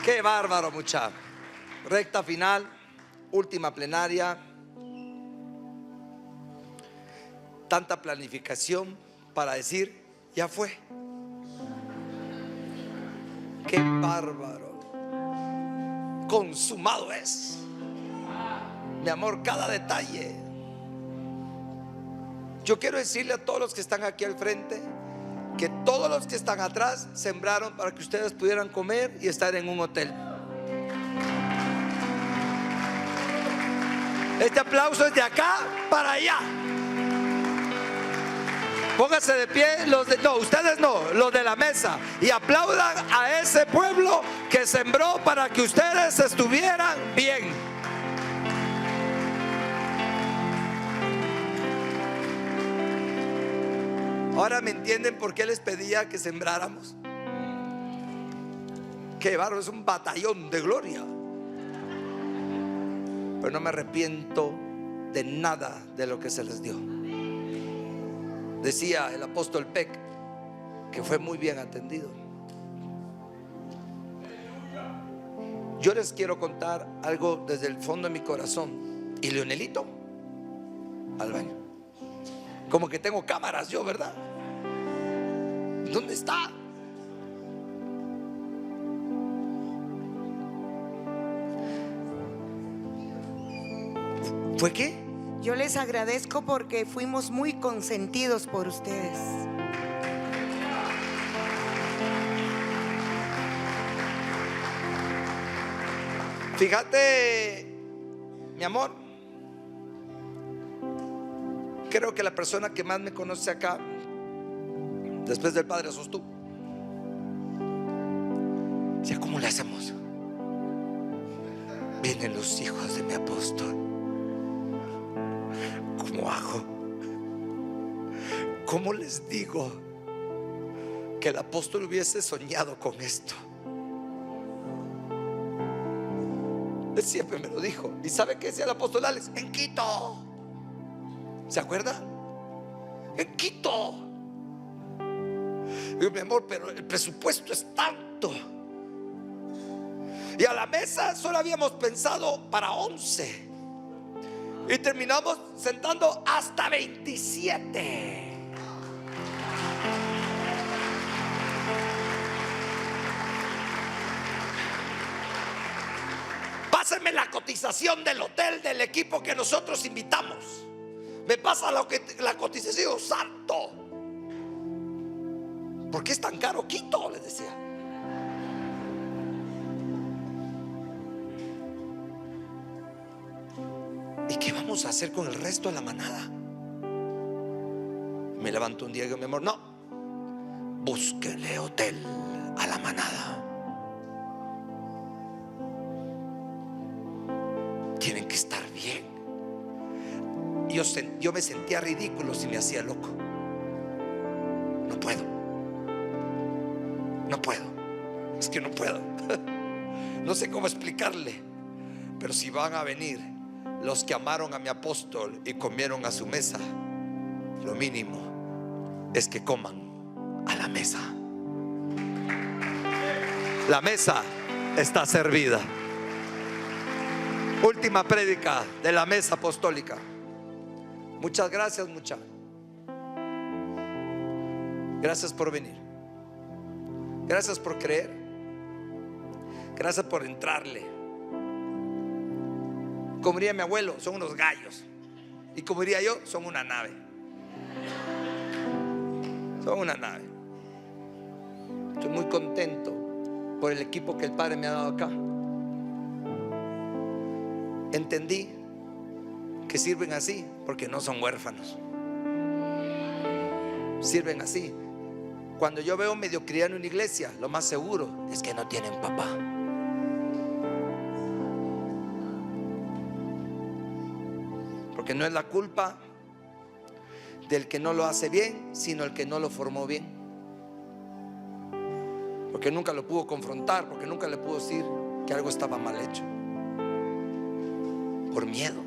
Qué bárbaro, muchacho. Recta final, última plenaria. Tanta planificación para decir, ya fue. Qué bárbaro. Consumado es. Mi amor, cada detalle. Yo quiero decirle a todos los que están aquí al frente que todos los que están atrás sembraron para que ustedes pudieran comer y estar en un hotel. Este aplauso es de acá para allá. Pónganse de pie ustedes no, los de la mesa, y aplaudan a ese pueblo que sembró para que ustedes estuvieran bien. Ahora me entienden por qué les pedía que sembráramos. Qué bárbaro, es un batallón de gloria. Pero no me arrepiento de nada de lo que se les dio. Decía el apóstol Peck que fue muy bien atendido. Yo les quiero contar algo desde el fondo de mi corazón. Y Leonelito al baño. Como que tengo cámaras yo, ¿verdad? ¿Dónde está? ¿Fue qué? Yo les agradezco porque fuimos muy consentidos por ustedes. Fíjate, mi amor, creo que la persona que más me conoce acá, después del padre, sos tú. Ya, ¿cómo le hacemos? Vienen los hijos de mi apóstol. ¿Cómo hago? ¿Cómo les digo que el apóstol hubiese soñado con esto? Él siempre me lo dijo. ¿Y sabe qué decía el apóstol Alex? En Quito. ¿Se acuerda? En Quito. Digo, mi amor, pero el presupuesto es tanto. Y a la mesa solo habíamos pensado para 11. Y terminamos sentando hasta 27. Pásenme la cotización del hotel del equipo que nosotros invitamos. Me pasa la cotización, santo. ¿Por qué es tan caro Quito? Les decía. ¿Y qué vamos a hacer con el resto de la manada? Me levanto un día y digo, mi amor, no, búsquenle hotel a la manada. Tienen que estar bien. Yo me sentía ridículo si me hacía loco. No puedo. No puedo. Es que no puedo. No sé cómo explicarle. Pero si van a venir los que amaron a mi apóstol y comieron a su mesa, lo mínimo es que coman a la mesa. La mesa está servida. Última prédica de la mesa apostólica. Muchas gracias, muchachos. Gracias por venir. Gracias por creer. Gracias por entrarle. Como diría mi abuelo, son unos gallos. Y como diría yo, son una nave. Son una nave. Estoy muy contento por el equipo que el Padre me ha dado acá. Entendí que sirven así porque no son huérfanos. Sirven así. Cuando yo veo mediocridad en una iglesia, lo más seguro es que no tienen papá. Porque no es la culpa del que no lo hace bien, sino el que no lo formó bien. Porque nunca lo pudo confrontar, porque nunca le pudo decir que algo estaba mal hecho. Por miedo.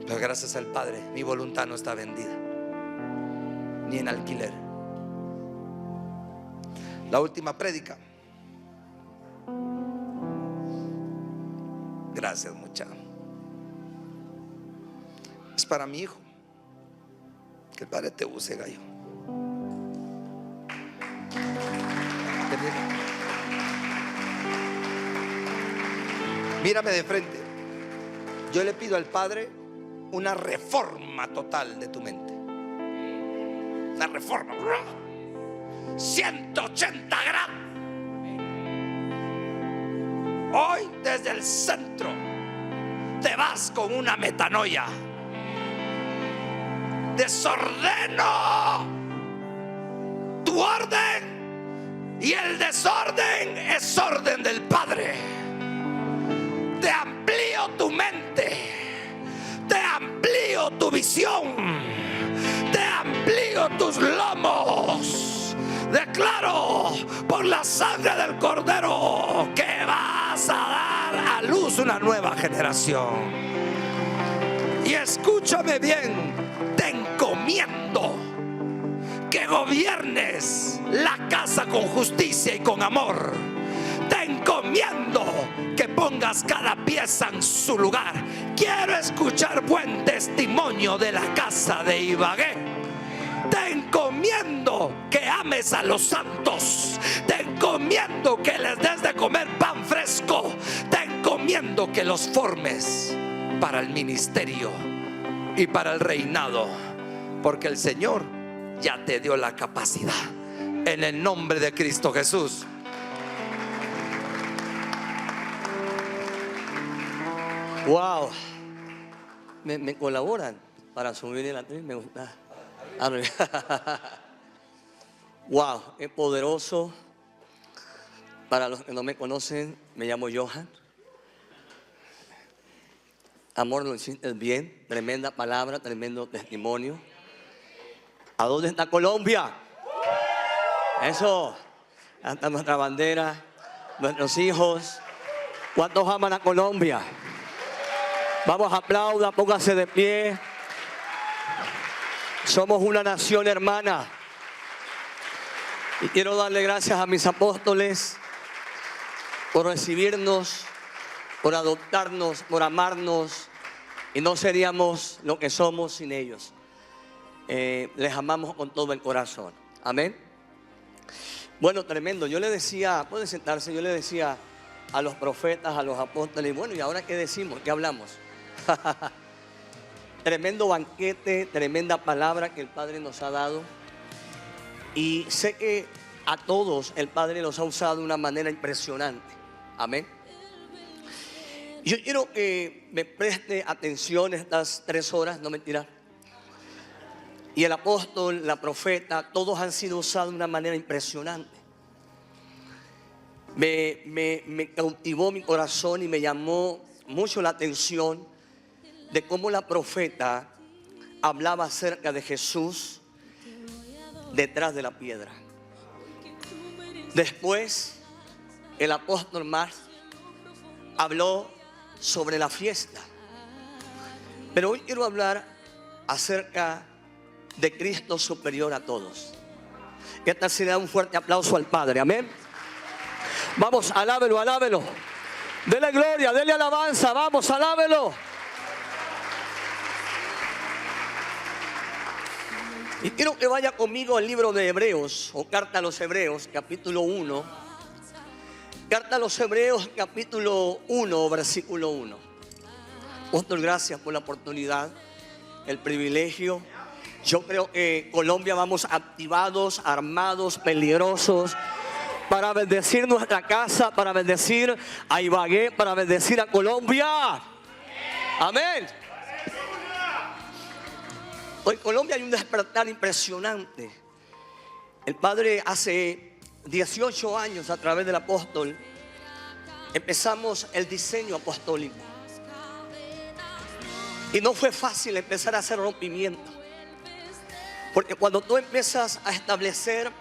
Pero gracias al Padre, mi voluntad no está vendida, ni en alquiler. La última prédica. Gracias, muchacho. Es para mi hijo. Que el Padre te use, gallo. Mírame de frente. Yo le pido al Padre una reforma total de tu mente. Una reforma 180 grados. Hoy desde el centro te vas con una metanoia. Desordeno tu orden y el desorden es orden del Padre. Te amplío tu mente, te amplío tu visión, te amplío tus lomos. Declaro por la sangre del Cordero que vas a dar a luz una nueva generación. Y escúchame bien, te encomiendo que gobiernes la casa con justicia y con amor. Te encomiendo que pongas cada pieza en su lugar. Quiero escuchar buen testimonio de la casa de Ibagué. Te encomiendo que ames a los santos. Te encomiendo que les des de comer pan fresco. Te encomiendo que los formes para el ministerio y para el reinado, porque el Señor ya te dio la capacidad. En el nombre de Cristo Jesús. Wow. Me colaboran para subir el atril. Me gusta. Wow, es poderoso. Para los que no me conocen, me llamo Johan. Amor, lo hiciste bien. Tremenda palabra, tremendo testimonio. ¿A dónde está Colombia? Eso. Hasta nuestra bandera, nuestros hijos. ¿Cuántos aman a Colombia? Vamos, aplauda, póngase de pie. Somos una nación hermana. Y quiero darle gracias a mis apóstoles por recibirnos, por adoptarnos, por amarnos. Y no seríamos lo que somos sin ellos. Les amamos con todo el corazón. Amén. Bueno, tremendo. Yo le decía, puede sentarse, yo le decía a los profetas, a los apóstoles, bueno, ¿y ahora qué decimos? ¿Qué hablamos? Tremendo banquete, tremenda palabra que el Padre nos ha dado. Y sé que a todos el Padre los ha usado de una manera impresionante. Amén. Yo quiero que me preste atención estas 3 horas, no mentira. Y el apóstol, la profeta, todos han sido usados de una manera impresionante. Me cautivó mi corazón y me llamó mucho la atención de cómo la profeta hablaba acerca de Jesús detrás de la piedra. Después, el apóstol Mark habló sobre la fiesta. Pero hoy quiero hablar acerca de Cristo superior a todos. ¿Qué tal si le da un fuerte aplauso al Padre? Amén. Vamos, alábelo, alábelo. Dele gloria, dele alabanza. Vamos, alábelo. Y quiero que vaya conmigo al libro de Hebreos, o Carta a los Hebreos, capítulo 1. Carta a los Hebreos, capítulo 1, versículo 1. Apóstol, gracias por la oportunidad, el privilegio. Yo creo que Colombia vamos activados, armados, peligrosos, para bendecir nuestra casa, para bendecir a Ibagué, para bendecir a Colombia. Amén. Hoy en Colombia hay un despertar impresionante. El Padre hace 18 años, a través del apóstol, empezamos el diseño apostólico. Y no fue fácil empezar a hacer rompimiento. Porque cuando tú empiezas a establecer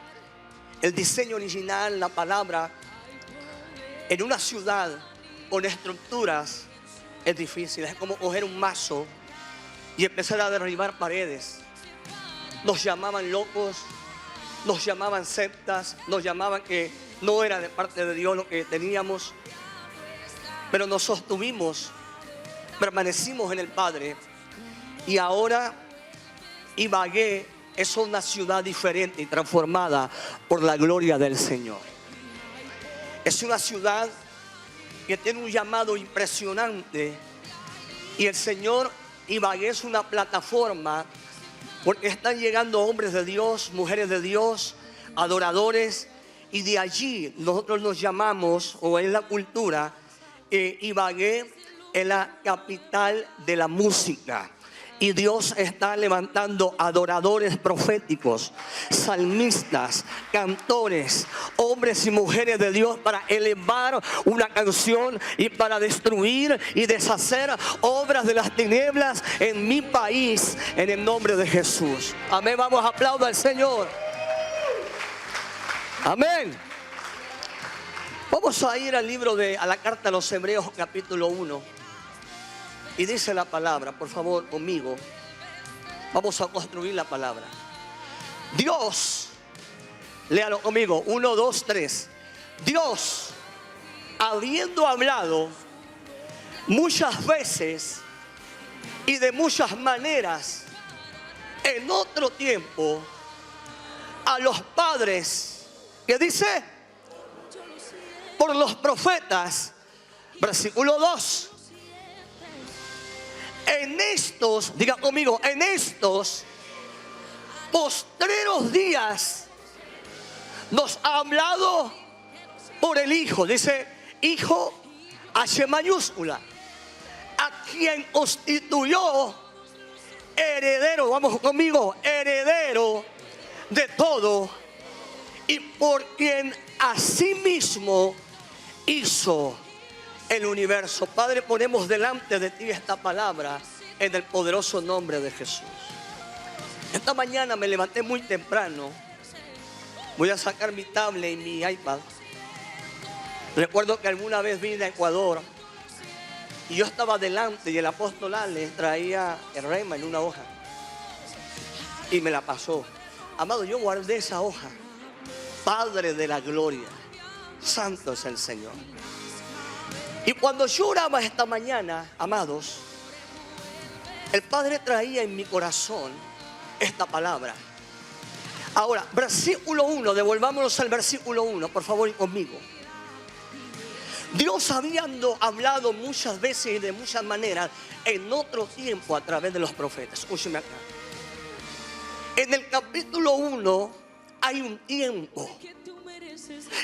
el diseño original, la palabra, en una ciudad con estructuras, es difícil. Es como coger un mazo y empezar a derribar paredes. Nos llamaban locos, nos llamaban sectas, nos llamaban que no era de parte de Dios lo que teníamos. pero nos sostuvimos, permanecimos en el Padre. Y ahora Ibagué es una ciudad diferente y transformada por la gloria del Señor. Es una ciudad que tiene un llamado impresionante. Y el Señor, Ibagué es una plataforma porque están llegando hombres de Dios, mujeres de Dios, adoradores. Y de allí nosotros nos llamamos, o en la cultura, Ibagué es la capital de la música. Y Dios está levantando adoradores proféticos, salmistas, cantores, hombres y mujeres de Dios para elevar una canción y para destruir y deshacer obras de las tinieblas en mi país, en el nombre de Jesús. Amén, vamos a aplaudir al Señor. Amén. Vamos a ir al libro a la carta a los Hebreos, capítulo 1. Y dice la palabra, por favor, conmigo. Vamos a construir la palabra. Dios, léalo conmigo, 1, 2, 3. Dios, habiendo hablado muchas veces y de muchas maneras en otro tiempo a los padres, ¿qué dice? Por los profetas, versículo 2. En estos, diga conmigo, en estos postreros días nos ha hablado por el Hijo. Dice Hijo, H mayúscula, a quien constituyó heredero, vamos conmigo, heredero de todo, y por quien asimismo hizo el universo. Padre, ponemos delante de ti esta palabra en el poderoso nombre de Jesús. Esta mañana me levanté muy temprano. Voy a sacar mi tablet y mi iPad. Recuerdo que alguna vez vine a Ecuador y yo estaba delante y el apóstol Alex traía el rema en una hoja y me la pasó. Amado, yo guardé esa hoja. Padre de la gloria, santo es el Señor. Y cuando yo oraba esta mañana, amados, el Padre traía en mi corazón esta palabra. Ahora, versículo 1, devolvámonos al versículo 1, por favor, y conmigo. Dios habiendo hablado muchas veces y de muchas maneras en otro tiempo a través de los profetas. Escúcheme acá. En el capítulo 1 hay un tiempo.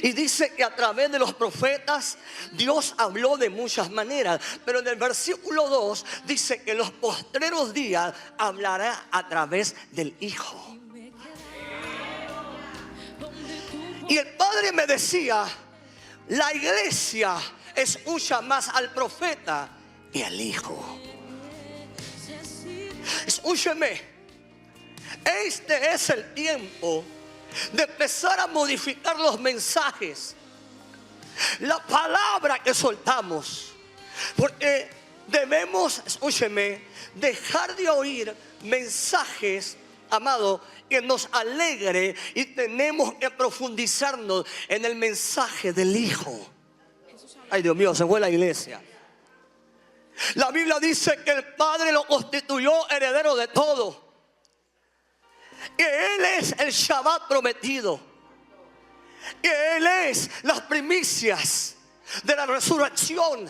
Y dice que a través de los profetas Dios habló de muchas maneras. Pero en el versículo 2 dice que los postreros días hablará a través del Hijo. Y el Padre me decía, la iglesia escucha más al profeta que al Hijo. Escúcheme, este es el tiempo de empezar a modificar los mensajes, la palabra que soltamos, porque debemos, escúcheme, dejar de oír mensajes, amado, que nos alegre, y tenemos que profundizarnos en el mensaje del Hijo. Ay, Dios mío, se fue la iglesia. La Biblia dice que el Padre lo constituyó heredero de todo, que Él es el Shabbat prometido, que Él es las primicias de la resurrección,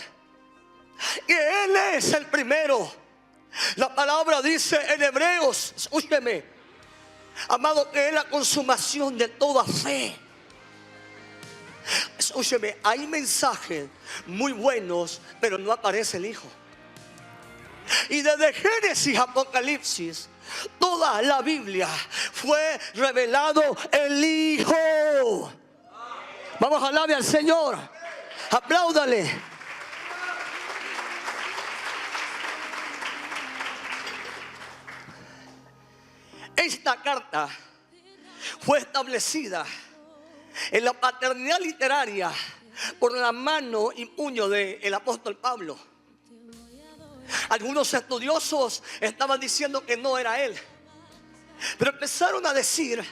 que Él es el primero. La palabra dice en Hebreos, escúcheme, amado, que es la consumación de toda fe. Escúcheme, hay mensajes muy buenos, pero no aparece el Hijo. Y desde Génesis a Apocalipsis, toda la Biblia fue revelado el Hijo. Vamos a alabar al Señor. Apláudale. Esta carta fue establecida en la paternidad literaria por la mano y puño del apóstol Pablo. Algunos estudiosos estaban diciendo que no era él, pero empezaron a decir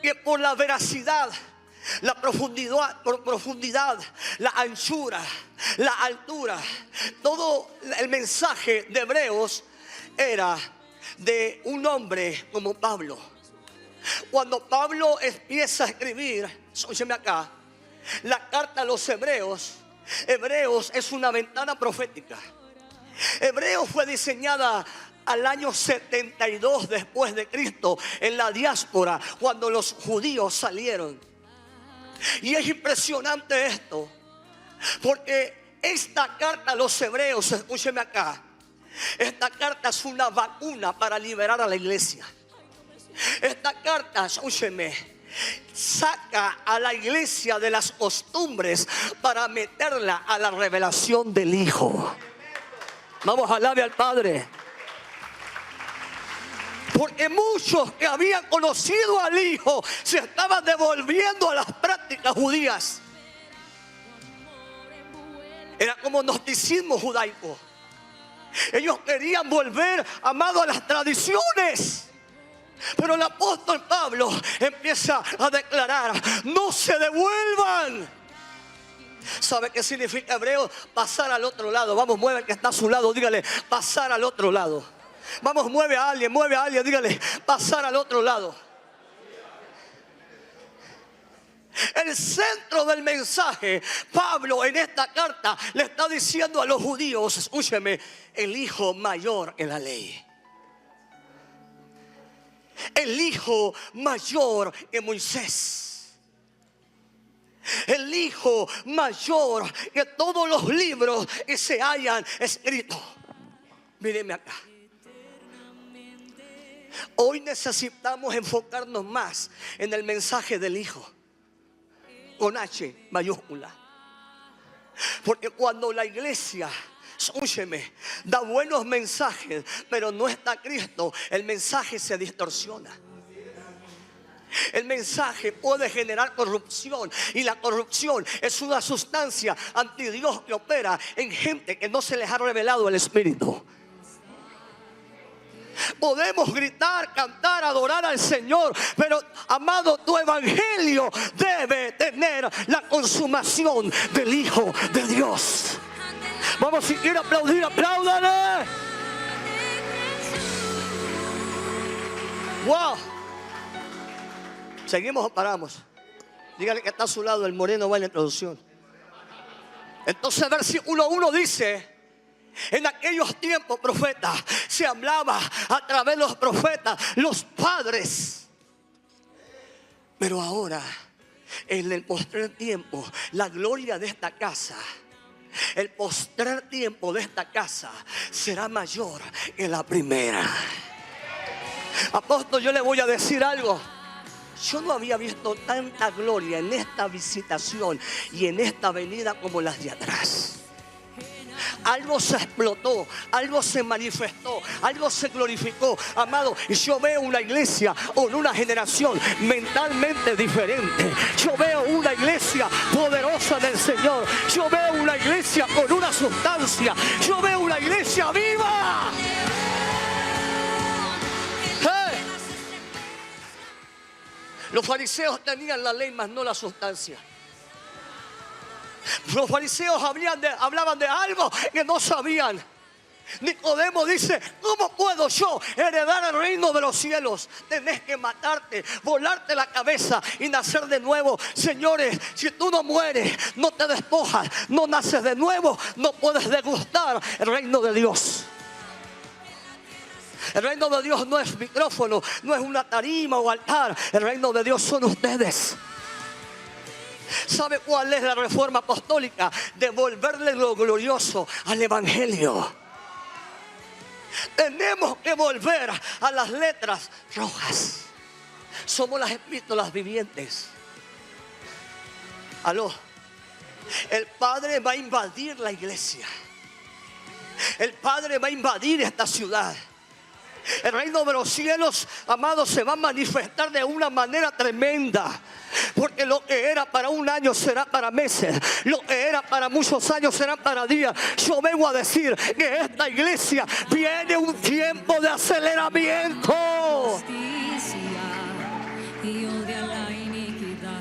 que por la veracidad la profundidad, la anchura, la altura. Todo el mensaje de Hebreos era de un hombre como Pablo. Cuando Pablo empieza a escribir, escúcheme acá, la carta a los Hebreos, Hebreos es una ventana profética. Hebreos fue diseñada al año 72 después de Cristo, en la diáspora, cuando los judíos salieron. Y es impresionante esto, porque esta carta a los Hebreos, escúcheme acá, esta carta es una vacuna para liberar a la iglesia. Esta carta, escúcheme, saca a la iglesia de las costumbres para meterla a la revelación del Hijo. Vamos, alabe al Padre. Porque muchos que habían conocido al Hijo se estaban devolviendo a las prácticas judías. Era como gnosticismo judaico. Ellos querían volver, amado, a las tradiciones. Pero el apóstol Pablo empieza a declarar: no se devuelvan. ¿Sabe qué significa hebreo? Pasar al otro lado. Vamos, mueve al que está a su lado, dígale: pasar al otro lado. Vamos, mueve a alguien, dígale: pasar al otro lado. El centro del mensaje, Pablo en esta carta le está diciendo a los judíos: escúcheme, el hijo mayor en la ley, el hijo mayor que Moisés, el hijo mayor que todos los libros que se hayan escrito. Míreme acá. Hoy necesitamos enfocarnos más en el mensaje del Hijo, con H mayúscula. Porque cuando la iglesia, escúcheme, da buenos mensajes, pero no está Cristo, el mensaje se distorsiona. El mensaje puede generar corrupción, y la corrupción es una sustancia anti Dios que opera en gente que no se les ha revelado el Espíritu. Podemos gritar, cantar, adorar al Señor, pero amado, tu evangelio debe tener la consumación del Hijo de Dios. Vamos, si quiere aplaudir, apláudale. Wow. ¿Seguimos o paramos? Dígale que está a su lado, el moreno va en la introducción. Entonces versículo 1 dice: en aquellos tiempos, profetas, se hablaba a través de los profetas, los padres. Pero ahora, en el postrer tiempo, la gloria de esta casa, el postrer tiempo de esta casa será mayor que la primera. Apóstol, yo le voy a decir algo. Yo no había visto tanta gloria en esta visitación y en esta venida como las de atrás. Algo se explotó, algo se manifestó, algo se glorificó, amado. Y yo veo una iglesia con una generación mentalmente diferente. Yo veo una iglesia poderosa del Señor. Yo veo una iglesia con una sustancia. Yo veo una iglesia viva. ¡Hey! Los fariseos tenían la ley, mas no la sustancia. Los fariseos hablaban de algo que no sabían. Nicodemo dice: ¿cómo puedo yo heredar el reino de los cielos? Tenés que matarte, volarte la cabeza y nacer de nuevo. Señores, si tú no mueres, no te despojas, no naces de nuevo, no puedes degustar el reino de Dios. El reino de Dios no es micrófono, no es una tarima o altar. El reino de Dios son ustedes. ¿Sabe cuál es la reforma apostólica? Devolverle lo glorioso al evangelio. Tenemos que volver a las letras rojas. Somos las epístolas vivientes. Aló. El Padre va a invadir la iglesia. El Padre va a invadir esta ciudad. El reino de los cielos, amados, se va a manifestar de una manera tremenda. Porque lo que era para un año será para meses. Lo que era para muchos años será para días. Yo vengo a decir que esta iglesia viene un tiempo de aceleramiento. Y odia la iniquidad.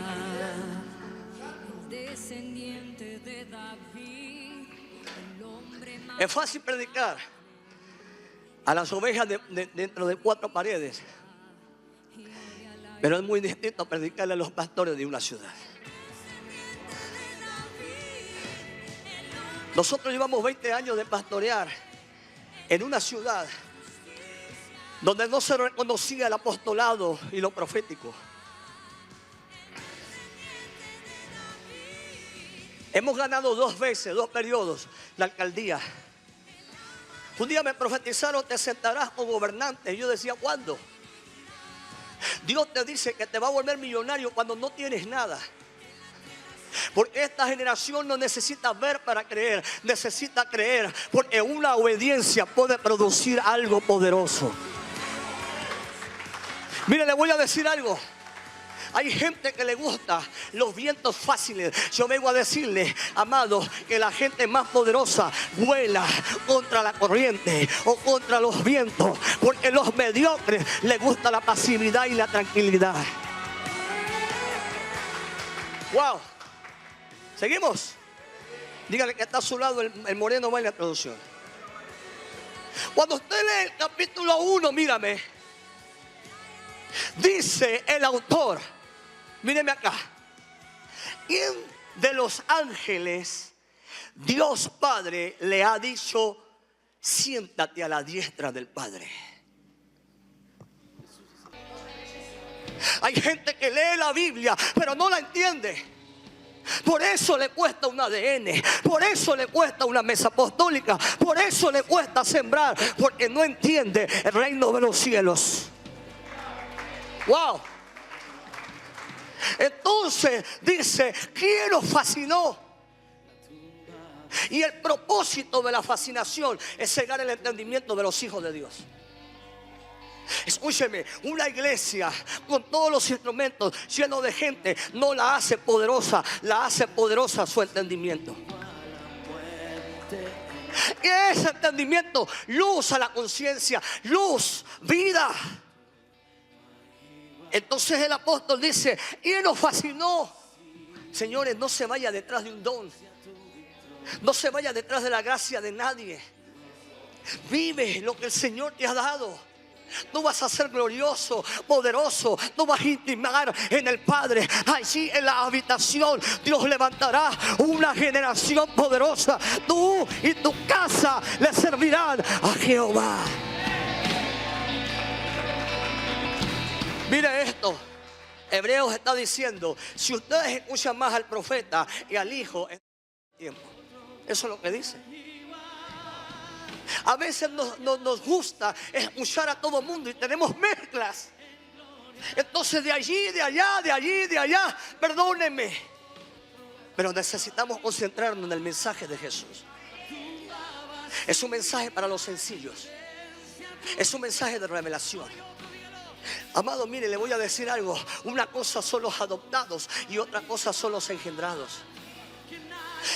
Es fácil predicar a las ovejas dentro de 4 paredes, pero es muy distinto predicarle a los pastores de una ciudad. Nosotros llevamos 20 años de pastorear en una ciudad donde no se reconocía el apostolado y lo profético. Hemos ganado 2 veces, 2 periodos, la alcaldía. Un día me profetizaron: te sentarás como gobernante. Y yo decía: ¿cuándo? Dios te dice que te va a volver millonario cuando no tienes nada. Porque esta generación no necesita ver para creer, necesita creer, porque una obediencia puede producir algo poderoso. Mire, le voy a decir algo. Hay gente que le gusta los vientos fáciles. Yo vengo a decirle, amado, que la gente más poderosa vuela contra la corriente o contra los vientos, porque los mediocres les gusta la pasividad y la tranquilidad. Wow. Seguimos. Dígale que está a su lado el moreno va en la traducción. Cuando usted lee el capítulo 1, mírame, dice el autor, míreme acá: ¿quién de los ángeles Dios Padre le ha dicho: siéntate a la diestra del Padre? Hay gente que lee la Biblia pero no la entiende. Por eso le cuesta un ADN, por eso le cuesta una mesa apostólica, por eso le cuesta sembrar, porque no entiende el reino de los cielos. Wow. Entonces dice: ¿quién los fascinó? Y el propósito de la fascinación es cegar el entendimiento de los hijos de Dios. Escúcheme, una iglesia con todos los instrumentos, lleno de gente, no la hace poderosa, la hace poderosa su entendimiento. Y ese entendimiento, luz a la conciencia, luz, vida. Entonces el apóstol dice: y nos fascinó. Señores, no se vaya detrás de un don, no se vaya detrás de la gracia de nadie. Vive lo que el Señor te ha dado. Tú vas a ser glorioso, poderoso. Tú vas a intimar en el Padre. Allí en la habitación Dios levantará una generación poderosa. Tú y tu casa le servirán a Jehová. Mire esto. Hebreos está diciendo: si ustedes escuchan más al profeta y al hijo, es tiempo. Eso es lo que dice. A veces nos gusta escuchar a todo mundo y tenemos mezclas. Entonces de allí, de allá, de allí, de allá, perdónenme, pero necesitamos concentrarnos en el mensaje de Jesús. Es un mensaje para los sencillos. Es un mensaje de revelación. Amado, mire, le voy a decir algo. Una cosa son los adoptados y otra cosa son los engendrados.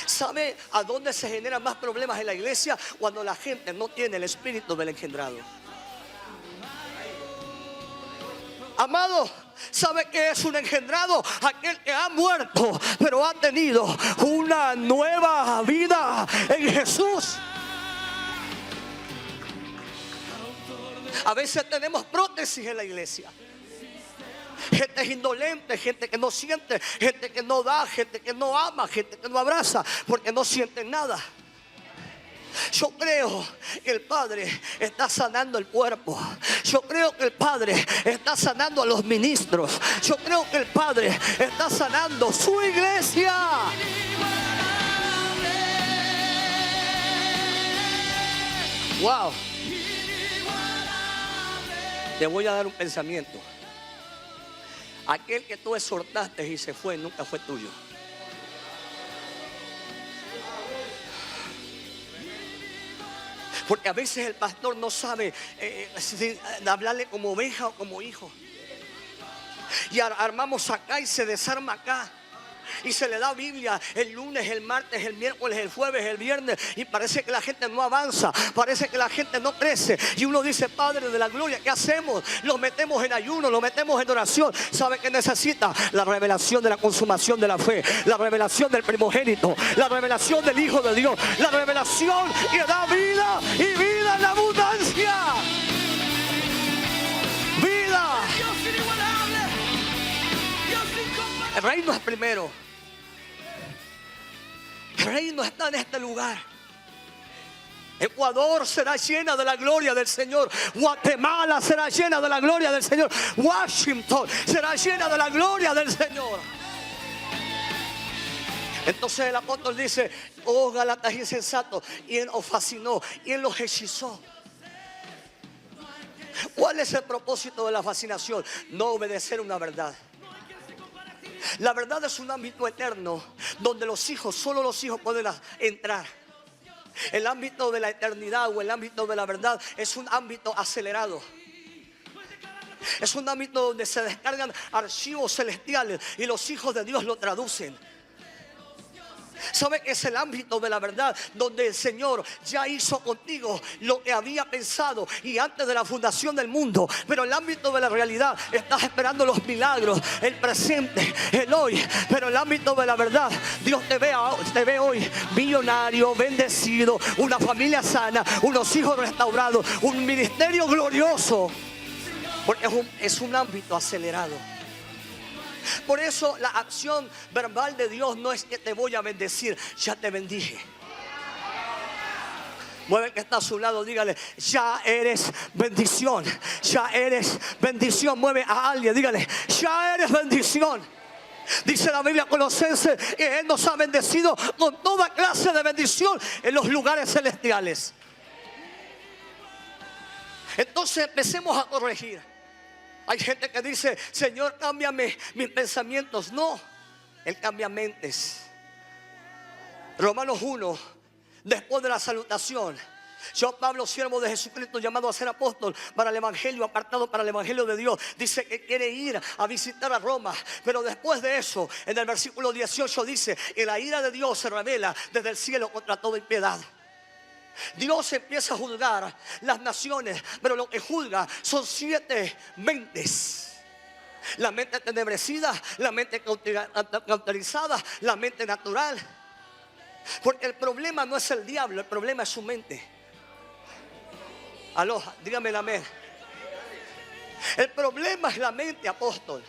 ¿Sabe a dónde se generan más problemas en la iglesia? Cuando la gente no tiene el espíritu del engendrado. Amado, ¿sabe qué es un engendrado? Aquel que ha muerto pero ha tenido una nueva vida en Jesús. A veces tenemos prótesis en la iglesia. Gente indolente, gente que no siente, gente que no da, gente que no ama, gente que no abraza, porque no sienten nada. Yo creo que el Padre está sanando el cuerpo. Yo creo que el Padre está sanando a los ministros. Yo creo que el Padre está sanando su iglesia. Wow. Te voy a dar un pensamiento. Aquel que tú exhortaste y se fue, nunca fue tuyo. Porque a veces el pastor no sabe si hablarle como oveja o como hijo. Y armamos acá y se desarma acá. Y se le da Biblia el lunes, el martes, el miércoles, el jueves, el viernes. Y parece que la gente no avanza. Parece que la gente no crece. Y uno dice, Padre de la gloria, ¿qué hacemos? Lo metemos en ayuno, lo metemos en oración. ¿Sabe qué necesita? La revelación de la consumación de la fe. La revelación del primogénito. La revelación del Hijo de Dios. La revelación que da vida y vida en abundancia. Vida. El reino es primero. El reino está en este lugar. Ecuador será llena de la gloria del Señor. Guatemala será llena de la gloria del Señor. Washington será llena de la gloria del Señor. Entonces el apóstol dice, oh Gálatas insensatos, y Él os fascinó, y Él los hechizó. ¿Cuál es el propósito de la fascinación? No obedecer una verdad. La verdad es un ámbito eterno donde los hijos, solo los hijos pueden entrar. El ámbito de la eternidad o el ámbito de la verdad es un ámbito acelerado. Es un ámbito donde se descargan archivos celestiales y los hijos de Dios lo traducen. ¿Sabe que es el ámbito de la verdad donde el Señor ya hizo contigo lo que había pensado y antes de la fundación del mundo? Pero el ámbito de la realidad estás esperando los milagros, el presente, el hoy. Pero el ámbito de la verdad, Dios te ve hoy millonario, bendecido, una familia sana, unos hijos restaurados, un ministerio glorioso. Porque es un ámbito acelerado. Por eso la acción verbal de Dios no es que te voy a bendecir, ya te bendije. Mueve que está a su lado, dígale, ya eres bendición, ya eres bendición. Mueve a alguien, dígale, ya eres bendición. Dice la Biblia Colosenses que Él nos ha bendecido con toda clase de bendición en los lugares celestiales. Entonces empecemos a corregir. Hay gente que dice, Señor, cámbiame mis pensamientos. No, Él cambia mentes. Romanos 1, después de la salutación, yo, Pablo, siervo de Jesucristo, llamado a ser apóstol para el evangelio, apartado para el evangelio de Dios, dice que quiere ir a visitar a Roma. Pero después de eso, en el versículo 18 dice que la ira de Dios se revela desde el cielo contra toda impiedad. Dios empieza a juzgar las naciones, pero lo que juzga son 7 mentes. La mente tenebrecida, la mente cauterizada, la mente natural. Porque el problema no es el diablo, el problema es su mente. Aló, dígame el amén. El problema es la mente, apóstol.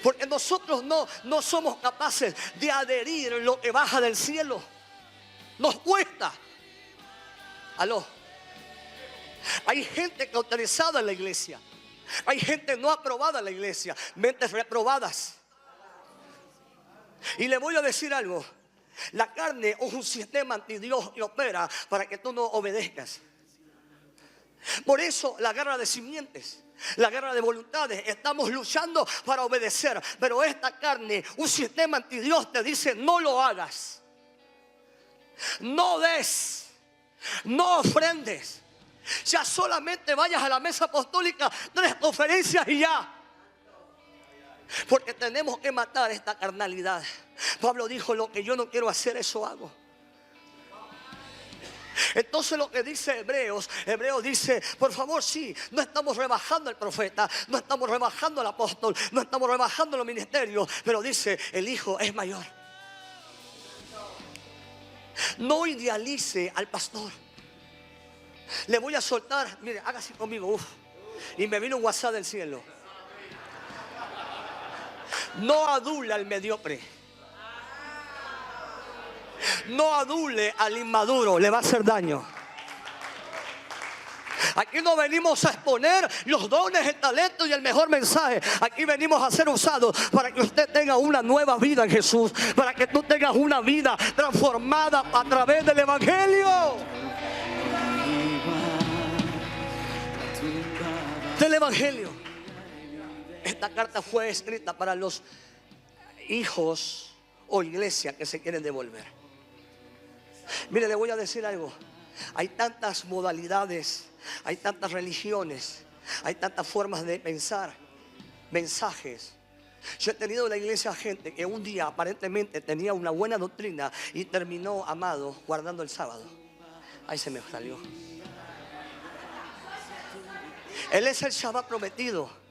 Porque nosotros no somos capaces de adherir lo que baja del cielo. Nos cuesta. Aló. Hay gente cauterizada en la iglesia. Hay gente no aprobada en la iglesia. Mentes reprobadas. Y le voy a decir algo. La carne es un sistema anti Dios y opera para que tú no obedezcas. Por eso la guerra de simientes, la guerra de voluntades, estamos luchando para obedecer. Pero esta carne, un sistema anti Dios, te dice no lo hagas. No des. No ofrendes. Ya solamente vayas a la mesa apostólica 3 conferencias y ya. Porque tenemos que matar esta carnalidad. Pablo dijo, lo que yo no quiero hacer, eso hago. Entonces lo que dice Hebreos dice, por favor, sí, no estamos rebajando al profeta, no estamos rebajando al apóstol, no estamos rebajando los ministerios, pero dice, el Hijo es mayor. No idealice al pastor. Le voy a soltar, mire, haga así conmigo, y me vino un WhatsApp del cielo. No adule al mediocre. No adule al inmaduro, le va a hacer daño. Aquí no venimos a exponer los dones, el talento y el mejor mensaje. Aquí venimos a ser usados para que usted tenga una nueva vida en Jesús. Para que tú tengas una vida transformada a través del evangelio. Del evangelio. Esta carta fue escrita para los hijos o iglesia que se quieren devolver. Mire, le voy a decir algo. Hay tantas modalidades, hay tantas religiones, hay tantas formas de pensar, mensajes. Yo he tenido en la iglesia gente que un día aparentemente tenía una buena doctrina y terminó, amado, guardando el sábado. Ahí se me salió. Él es el Shabbat prometido.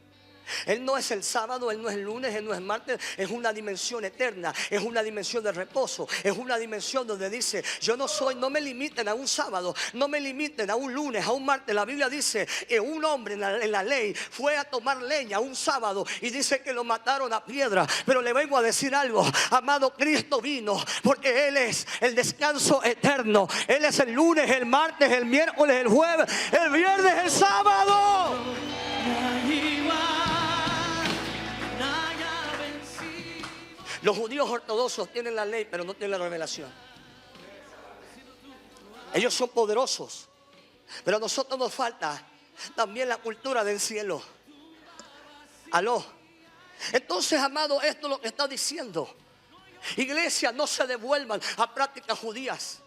Él no es el sábado, Él no es el lunes, Él no es martes. Es una dimensión eterna, es una dimensión de reposo. Es una dimensión donde dice: yo no soy, no me limiten a un sábado, no me limiten a un lunes, a un martes. La Biblia dice que un hombre en la ley fue a tomar leña un sábado y dice que lo mataron a piedra. Pero le vengo a decir algo, amado, Cristo vino porque Él es el descanso eterno. Él es el lunes, el martes, el miércoles, el jueves, el viernes, el sábado. Los judíos ortodoxos tienen la ley, pero no tienen la revelación. Ellos son poderosos, pero a nosotros nos falta también la cultura del cielo. Aló. Entonces, amado, esto es lo que está diciendo. Iglesia, no se devuelvan a prácticas judías.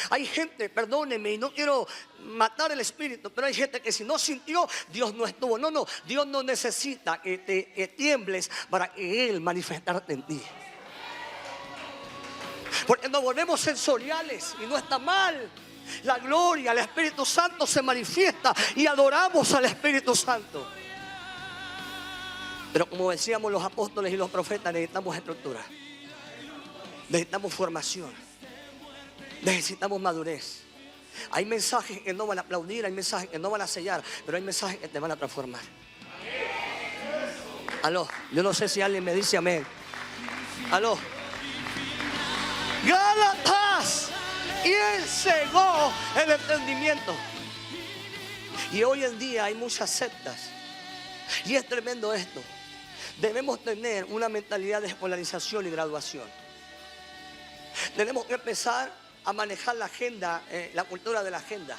Hay gente, perdónenme, y no quiero matar el espíritu, pero hay gente que si no sintió, Dios no estuvo. No, Dios no necesita que tiembles para que Él manifestarte en ti. Porque nos volvemos sensoriales y no está mal. La gloria, el Espíritu Santo se manifiesta y adoramos al Espíritu Santo. Pero como decíamos los apóstoles y los profetas, necesitamos estructura, necesitamos formación, necesitamos madurez. Hay mensajes que no van a aplaudir, hay mensajes que no van a sellar, pero hay mensajes que te van a transformar. Aló, yo no sé si alguien me dice amén. Aló. Gálatas, y Él cegó el entendimiento. Y hoy en día hay muchas sectas, y es tremendo esto. Debemos tener una mentalidad de escolarización y graduación. Tenemos que empezar a manejar la agenda, la cultura de la agenda.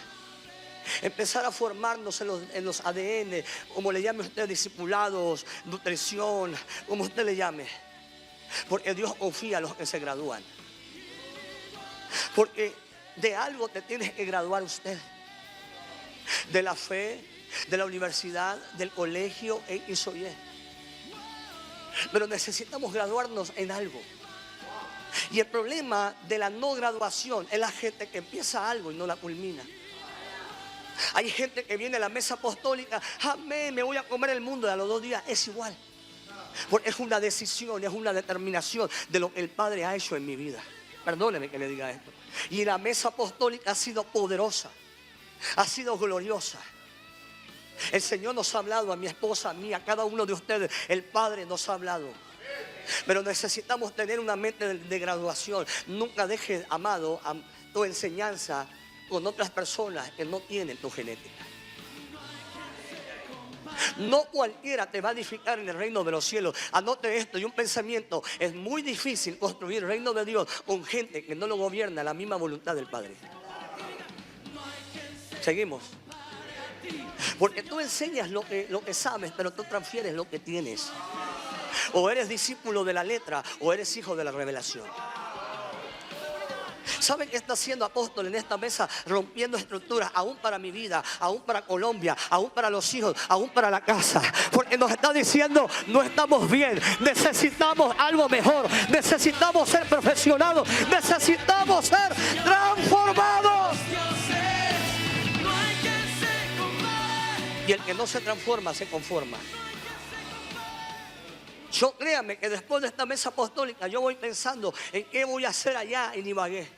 Empezar a formarnos en los ADN, como le llame usted, discipulados, nutrición, como usted le llame. Porque Dios confía a los que se gradúan. Porque de algo te tienes que graduar usted. De la fe, de la universidad, del colegio, X o Y. Pero necesitamos graduarnos en algo. Y el problema de la no graduación es la gente que empieza algo y no la culmina. Hay gente que viene a la mesa apostólica: amén, me voy a comer el mundo, y a los 2 días es igual. Porque es una decisión, es una determinación de lo que el Padre ha hecho en mi vida. Perdóneme que le diga esto. Y la mesa apostólica ha sido poderosa, ha sido gloriosa. El Señor nos ha hablado, a mi esposa, a mí, a cada uno de ustedes. El Padre nos ha hablado. Pero necesitamos tener una mente de graduación. Nunca dejes, amado, tu enseñanza con otras personas que no tienen tu genética. No cualquiera te va a edificar en el reino de los cielos. Anote esto, y un pensamiento: es muy difícil construir el reino de Dios con gente que no lo gobierna la misma voluntad del Padre. Seguimos. Porque tú enseñas lo que sabes, pero tú transfieres lo que tienes. O eres discípulo de la letra, o eres hijo de la revelación. ¿Saben qué está haciendo apóstol en esta mesa? Rompiendo estructuras, aún para mi vida, aún para Colombia, aún para los hijos, aún para la casa. Porque nos está diciendo: no estamos bien, necesitamos algo mejor, necesitamos ser profesionados, necesitamos ser transformados. Y el que no se transforma, se conforma. Yo, créame que después de esta mesa apostólica yo voy pensando en qué voy a hacer allá en Ibagué.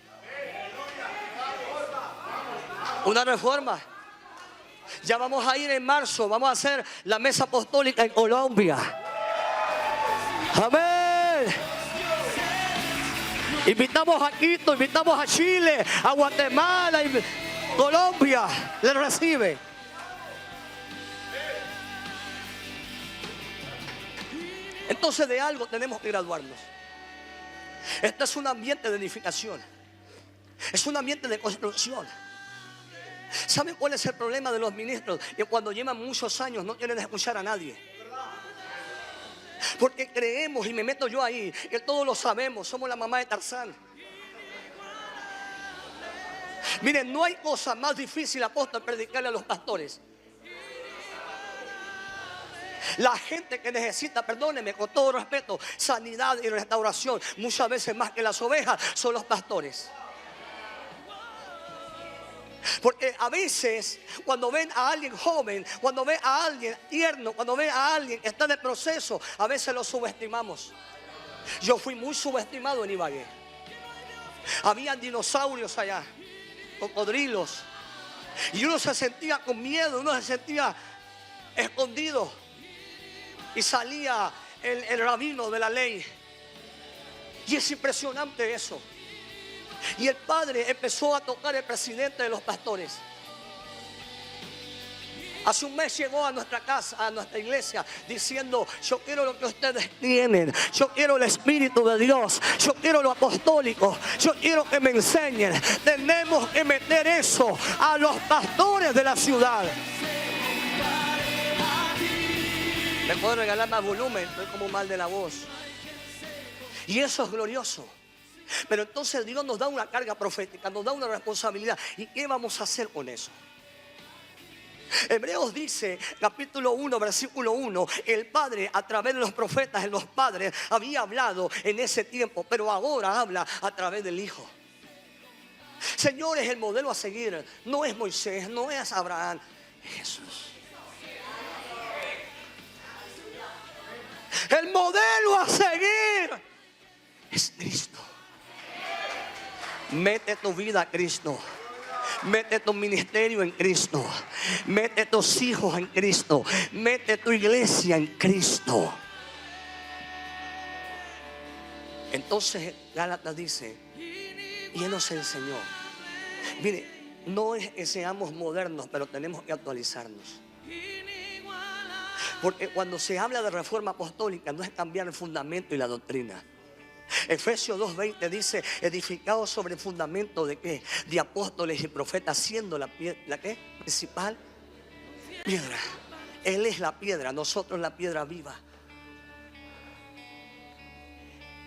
Una reforma. Ya vamos a ir en marzo, vamos a hacer la mesa apostólica en Colombia. Amén. Invitamos a Quito, invitamos a Chile, a Guatemala, Colombia le recibe. Entonces de algo tenemos que graduarnos. Este es un ambiente de edificación. Es un ambiente de construcción. ¿Saben cuál es el problema de los ministros? Que cuando llevan muchos años no quieren escuchar a nadie. Porque creemos, y me meto yo ahí, que todos lo sabemos, somos la mamá de Tarzán. Miren, no hay cosa más difícil, apóstol, predicarle a los pastores. La gente que necesita, perdóneme, con todo respeto, sanidad y restauración, muchas veces más que las ovejas, son los pastores. Porque a veces cuando ven a alguien joven, cuando ven a alguien tierno, cuando ven a alguien que está en el proceso, a veces lo subestimamos. Yo fui muy subestimado en Ibagué. Habían dinosaurios allá, cocodrilos, y uno se sentía con miedo, uno se sentía escondido. Y salía el rabino de la ley. Y es impresionante eso. Y el padre empezó a tocar el presidente de los pastores. Hace un mes llegó a nuestra casa, a nuestra iglesia, diciendo: yo quiero lo que ustedes tienen, yo quiero el Espíritu de Dios, yo quiero lo apostólico, yo quiero que me enseñen. Tenemos que meter eso a los pastores de la ciudad. ¿Me puedo regalar más volumen? Estoy como mal de la voz. Y eso es glorioso. Pero entonces Dios nos da una carga profética, nos da una responsabilidad. ¿Y qué vamos a hacer con eso? Hebreos dice, capítulo 1, versículo 1, el Padre a través de los profetas, en los padres, había hablado en ese tiempo, pero ahora habla a través del Hijo. Señores, el modelo a seguir no es Moisés, no es Abraham, es Jesús. El modelo a seguir es Cristo. Mete tu vida a Cristo. Mete tu ministerio en Cristo. Mete tus hijos en Cristo. Mete tu iglesia en Cristo. Entonces Gálatas dice, y Él nos enseñó. Mire, no es que seamos modernos, pero tenemos que actualizarnos. Porque cuando se habla de reforma apostólica, no es cambiar el fundamento y la doctrina. Efesios 2:20 dice: edificados sobre el fundamento de ¿qué? De apóstoles y profetas, siendo la ¿qué? Principal piedra. Él es la piedra, nosotros la piedra viva.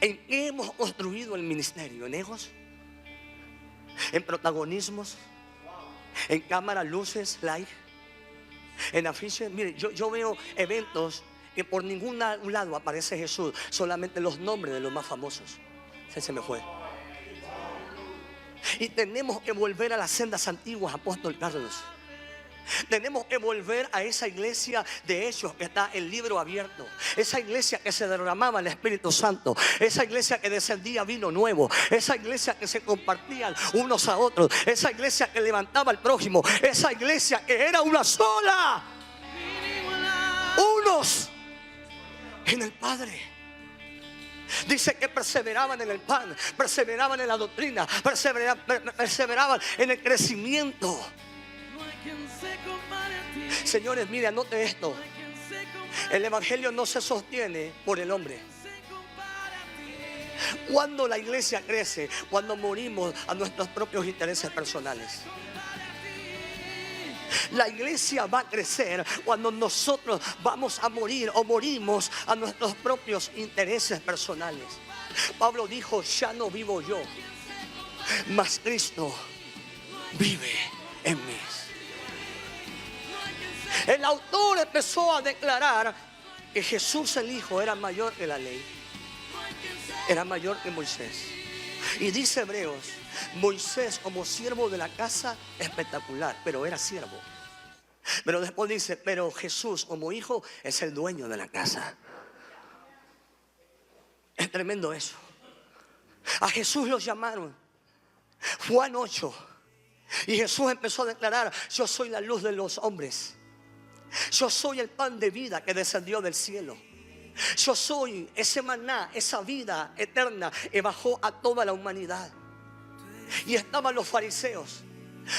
¿En qué hemos construido el ministerio? ¿En egos? ¿En protagonismos? ¿En cámaras, luces, light? ¿En afiches? Mire, yo veo eventos que por ningún lado aparece Jesús, solamente los nombres de los más famosos. Se me fue. Y tenemos que volver a las sendas antiguas, apóstol Carlos. Tenemos que volver a esa iglesia de Hechos que está el libro abierto. Esa iglesia que se derramaba el Espíritu Santo. Esa iglesia que descendía vino nuevo. Esa iglesia que se compartían unos a otros. Esa iglesia que levantaba al prójimo. Esa iglesia que era una sola. Unos en el Padre. Dice que perseveraban en el pan, perseveraban en la doctrina, perseveraban en el crecimiento. Señores, mire, anote esto. El evangelio no se sostiene por el hombre. Cuando la iglesia crece, cuando morimos a nuestros propios intereses personales. La iglesia va a crecer cuando nosotros vamos a morir o morimos a nuestros propios intereses personales. Pablo dijo: ya no vivo yo, mas Cristo vive en mí. El autor empezó a declarar que Jesús el Hijo era mayor que la ley, era mayor que Moisés. Y dice Hebreos: Moisés como siervo de la casa, espectacular, pero era siervo. Pero después dice: pero Jesús como hijo es el dueño de la casa. Es tremendo eso. A Jesús lo llamaron Juan 8. Y Jesús empezó a declarar: yo soy la luz de los hombres. Yo soy el pan de vida que descendió del cielo. Yo soy ese maná, esa vida eterna que bajó a toda la humanidad. Y estaban los fariseos.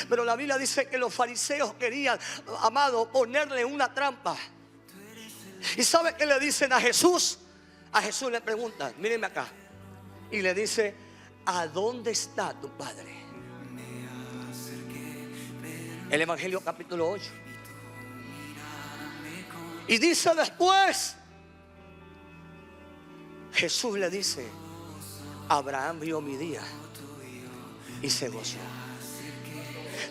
Pero la Biblia dice que los fariseos querían, amado, ponerle una trampa. ¿Y sabe qué le dicen a Jesús? A Jesús le preguntan, mírenme acá, y le dice: ¿a dónde está tu Padre? El Evangelio capítulo 8. Y dice después, Jesús le dice: Abraham vio mi día y se gozó.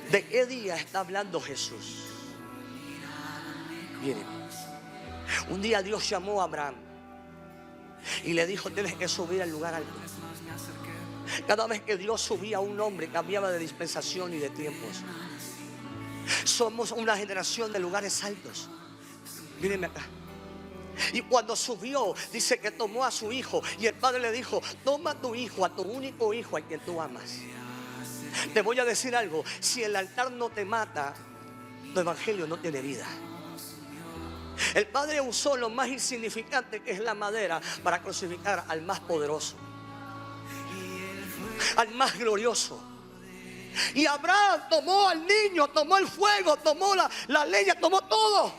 ¿De qué día está hablando Jesús? Miren, Un día Dios llamó a Abraham y le dijo: tienes que subir al lugar alto. Cada vez que Dios subía a un hombre, cambiaba de dispensación y de tiempos. Somos una generación de lugares altos. Mírenme acá. Y cuando subió, dice que tomó a su hijo. Y el padre le dijo: toma a tu hijo, a tu único hijo, al que tú amas. Te voy a decir algo: si el altar no te mata, tu evangelio no tiene vida. El padre usó lo más insignificante, que es la madera, para crucificar al más poderoso, al más glorioso. Y Abraham tomó al niño, tomó el fuego, tomó la leña, tomó todo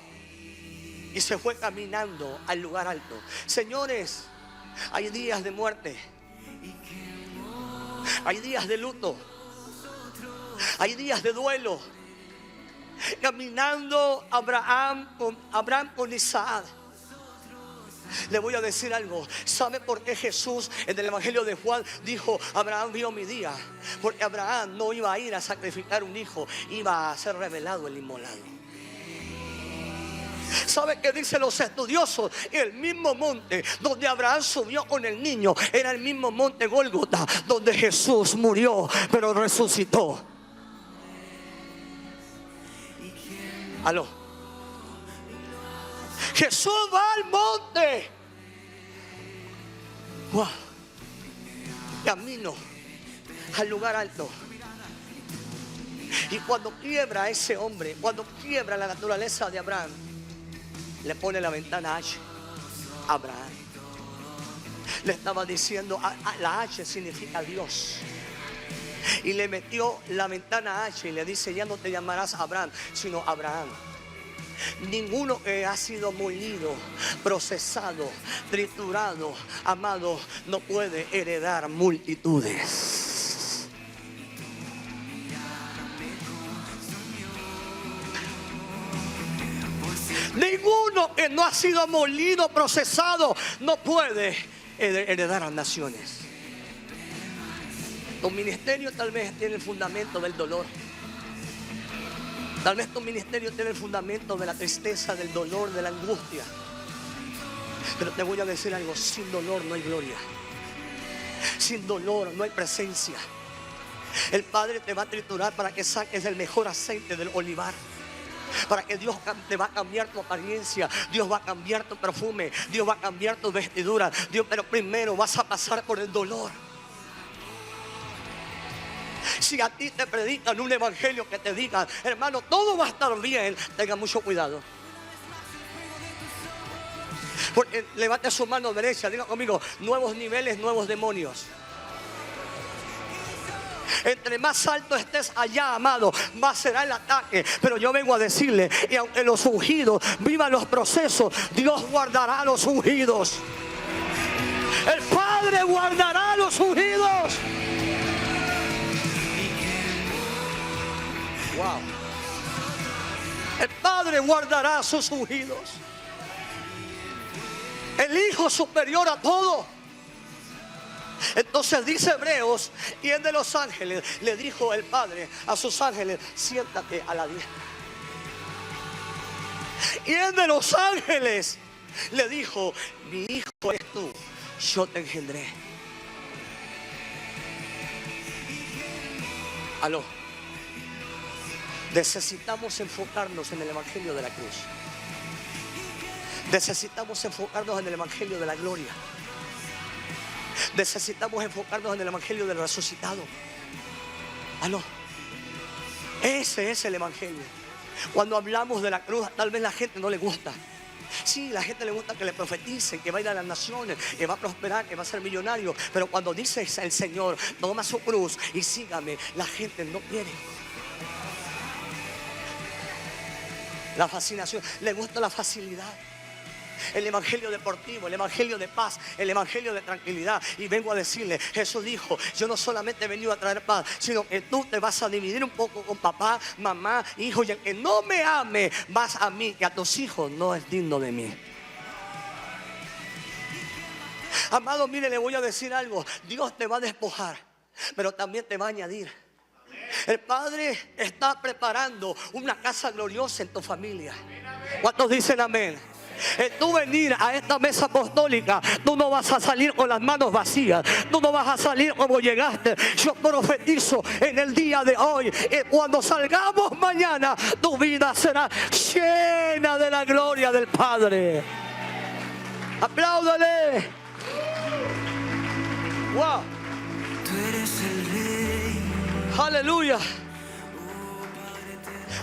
y se fue caminando al lugar alto. Señores, hay días de muerte, hay días de luto, hay días de duelo. Caminando Abraham con Isaac. Le voy a decir algo. ¿Sabe por qué Jesús en el Evangelio de Juan dijo: Abraham vio mi día? Porque Abraham no iba a ir a sacrificar un hijo, iba a ser revelado el inmolado. ¿Sabe qué dicen los estudiosos? El mismo monte donde Abraham subió con el niño era el mismo monte Gólgota, donde Jesús murió pero resucitó. Aló. Jesús va al monte. Wow. Camino al lugar alto. Y cuando quiebra a ese hombre, cuando quiebra la naturaleza de Abraham, le pone la ventana H. Abraham. Le estaba diciendo, la H significa Dios. Y le metió la ventana H y le dice: ya no te llamarás Abraham, sino Abraham. Ninguno que ha sido molido, procesado, triturado, amado, no puede heredar multitudes. Ninguno que no ha sido molido, procesado, no puede heredar a naciones. Tu ministerio tal vez tiene el fundamento del dolor. Tal vez tu ministerio tiene el fundamento de la tristeza, del dolor, de la angustia. Pero te voy a decir algo: sin dolor no hay gloria. Sin dolor no hay presencia. El Padre te va a triturar para que saques el mejor aceite del olivar, para que Dios te va a cambiar tu apariencia, Dios va a cambiar tu perfume, Dios va a cambiar tu vestidura. Pero primero vas a pasar por el dolor. Si a ti te predican un evangelio que te digan: hermano, todo va a estar bien, tenga mucho cuidado. Porque levante su mano derecha, diga conmigo: nuevos niveles, nuevos demonios. Entre más alto estés allá, amado, más será el ataque. Pero yo vengo a decirle: y aunque los ungidos vivan los procesos, Dios guardará a los ungidos. El Padre guardará a los ungidos. Wow. El Padre guardará a sus ungidos. El Hijo superior a todo. Entonces dice Hebreos: y el de los ángeles le dijo el Padre a sus ángeles: siéntate a la diestra. Y el de los ángeles le dijo: mi hijo eres tú, yo te engendré. Aló. Necesitamos enfocarnos en el evangelio de la cruz. Necesitamos enfocarnos en el evangelio de la gloria. Necesitamos enfocarnos en el evangelio del resucitado. Aló. Ese es el evangelio. Cuando hablamos de la cruz, tal vez la gente no le gusta. Sí, la gente le gusta que le profeticen, que va a ir a las naciones, que va a prosperar, que va a ser millonario. Pero cuando dice el Señor: toma su cruz y sígame, la gente no quiere. La fascinación, le gusta la facilidad. El evangelio deportivo, el evangelio de paz, el evangelio de tranquilidad. Y vengo a decirle: Jesús dijo: yo no solamente he venido a traer paz, sino que tú te vas a dividir un poco con papá, mamá, hijo. Y el que no me ame más a mí que a tus hijos no es digno de mí. Amado, mire, le voy a decir algo: Dios te va a despojar, pero también te va a añadir. El Padre está preparando una casa gloriosa en tu familia. ¿Cuántos dicen amén? Tú venir a esta mesa apostólica, tú no vas a salir con las manos vacías. Tú no vas a salir como llegaste. Yo profetizo en el día de hoy, cuando salgamos mañana, tu vida será llena de la gloria del Padre. Apláudale. Wow. Tú eres el rey. Aleluya.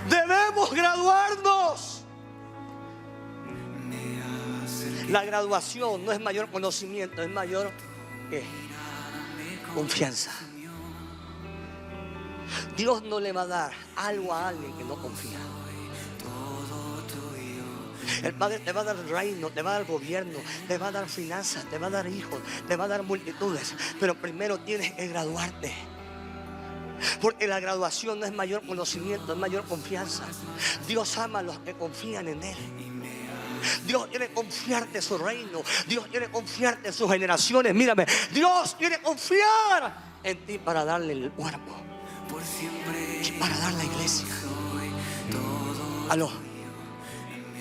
Debemos graduarnos. La graduación no es mayor conocimiento, es mayor confianza. Dios no le va a dar algo a alguien que no confía. El Padre te va a dar reino, te va a dar gobierno, te va a dar finanzas, te va a dar hijos, te va a dar multitudes. Pero primero tienes que graduarte. Porque la graduación no es mayor conocimiento, es mayor confianza. Dios ama a los que confían en Él. Dios quiere confiarte su reino. Dios quiere confiarte sus generaciones. Mírame, Dios quiere confiar en ti para darle el cuerpo y para dar la iglesia. Aló.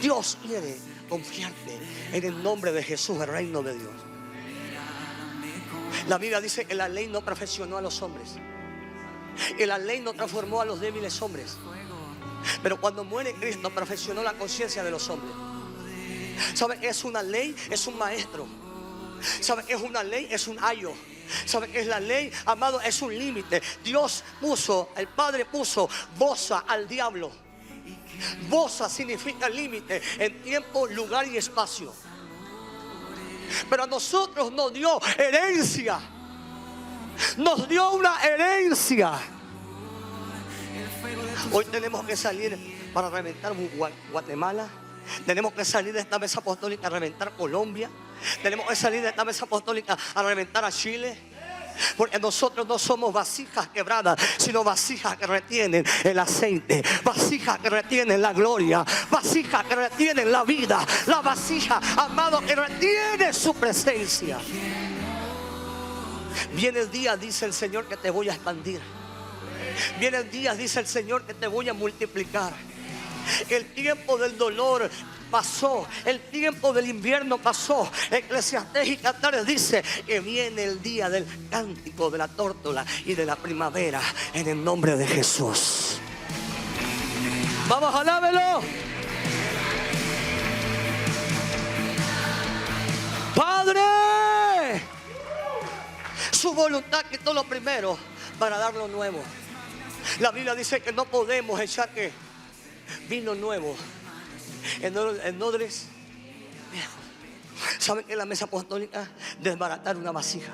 Dios quiere confiarte en el nombre de Jesús, el reino de Dios. La Biblia dice que la ley no perfeccionó a los hombres, que la ley no transformó a los débiles hombres, pero cuando muere Cristo perfeccionó la conciencia de los hombres. ¿Sabe qué es una ley? Es un maestro. ¿Sabe qué es una ley? Es un ayo. ¿Sabe qué es la ley? Amado, es un límite. Dios puso, el Padre puso boza al diablo. Boza significa límite en tiempo, lugar y espacio. Pero a nosotros nos dio herencia. Nos dio una herencia. Hoy tenemos que salir para reventar Guatemala. Tenemos que salir de esta mesa apostólica a reventar Colombia. Tenemos que salir de esta mesa apostólica a reventar a Chile. Porque nosotros no somos vasijas quebradas, sino vasijas que retienen el aceite, vasijas que retienen la gloria, vasijas que retienen la vida, la vasija, amado, que retiene su presencia. Viene el día, dice el Señor, que te voy a expandir. Viene el día, dice el Señor, que te voy a multiplicar. El tiempo del dolor pasó, el tiempo del invierno pasó. Eclesiastés y Cantares dice que viene el día del cántico de la tórtola y de la primavera en el nombre de Jesús. Vamos, alábelo. Padre, su voluntad quitó lo primero para dar lo nuevo. La Biblia dice que no podemos echar vino nuevo en odres viejos. ¿Saben que en la mesa apostólica desbaratar una vasija?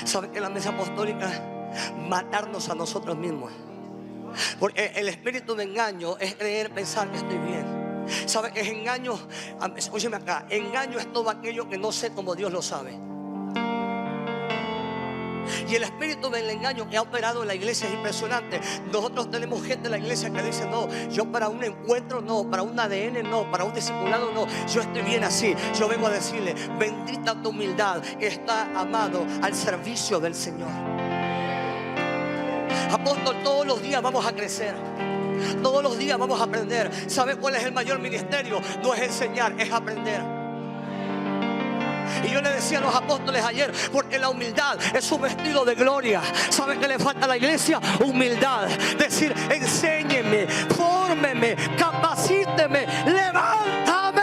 ¿Saben que en la mesa apostólica matarnos a nosotros mismos? Porque el espíritu de engaño es creer, pensar que estoy bien. ¿Saben que es engaño? Escúcheme acá, engaño es todo aquello que no sé como Dios lo sabe. Y el espíritu del engaño que ha operado en la iglesia es impresionante. Nosotros tenemos gente en la iglesia que dice: no, yo para un encuentro no, para un ADN no, para un discipulado no, yo estoy bien así. Yo vengo a decirle: bendita tu humildad, que está, amado, al servicio del Señor. Apóstol, todos los días vamos a crecer. Todos los días vamos a aprender. ¿Sabe cuál es el mayor ministerio? No es enseñar, es aprender. Y yo le decía a los apóstoles ayer, porque la humildad es un vestido de gloria. ¿Saben qué le falta a la iglesia? Humildad. Decir: enséñeme, fórmeme, capacíteme, levántame.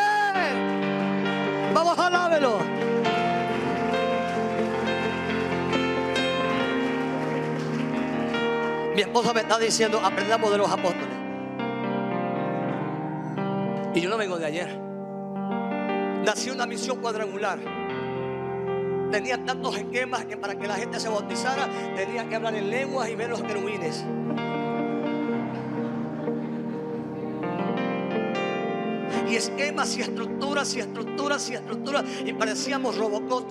Vamos, alábelo. Mi esposa me está diciendo: aprendamos de los apóstoles. Y yo no vengo de ayer. Nací una misión cuadrangular. Tenía tantos esquemas que para que la gente se bautizara tenía que hablar en lenguas y ver los querubines. Y esquemas y estructuras y estructuras y estructuras, y parecíamos Robocop.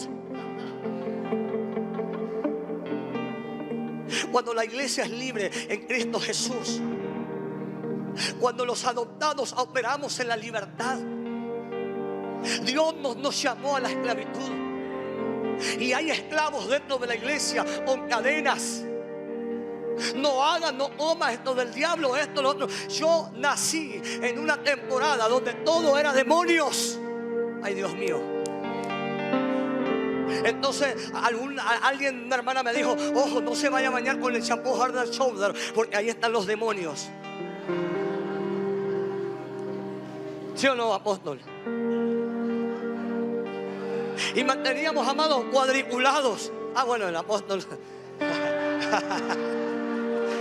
Cuando la iglesia es libre en Cristo Jesús, cuando los adoptados operamos en la libertad, Dios nos llamó a la esclavitud. Y hay esclavos dentro de la iglesia con cadenas. no hagas, no comas esto del diablo, esto, lo otro. Yo nací en una temporada donde todo era demonios. Ay, Dios mío. Entonces alguien, una hermana me dijo: ojo, no se vaya a bañar con el champú Hard and Shoulder, porque ahí están los demonios. ¿Sí o no, apóstol? Y manteníamos, amados, cuadriculados. Ah, bueno, el apóstol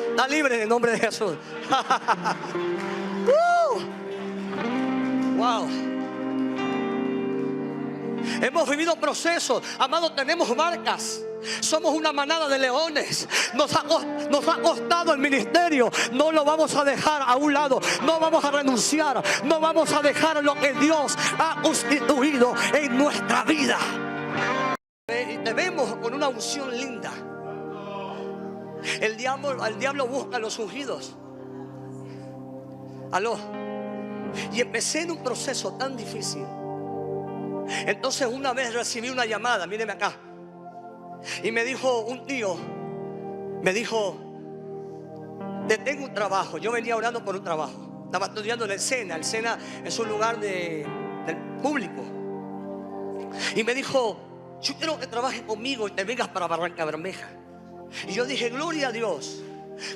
está libre en el nombre de Jesús. Wow. Hemos vivido procesos, amados, tenemos marcas. Somos una manada de leones. Nos ha costado el ministerio. No lo vamos a dejar a un lado. No vamos a renunciar. No vamos a dejar lo que Dios ha constituido en nuestra vida. Y te vemos con una unción linda. El diablo busca a los ungidos. Aló. Y empecé en un proceso tan difícil. Entonces una vez recibí una llamada, míreme acá. Y me dijo un tío, me dijo: te tengo un trabajo. Yo venía orando por un trabajo. Estaba estudiando en el SENA. El SENA es un lugar del público. Y me dijo: yo quiero que trabajes conmigo y te vengas para Barranca Bermeja. Y yo dije: gloria a Dios.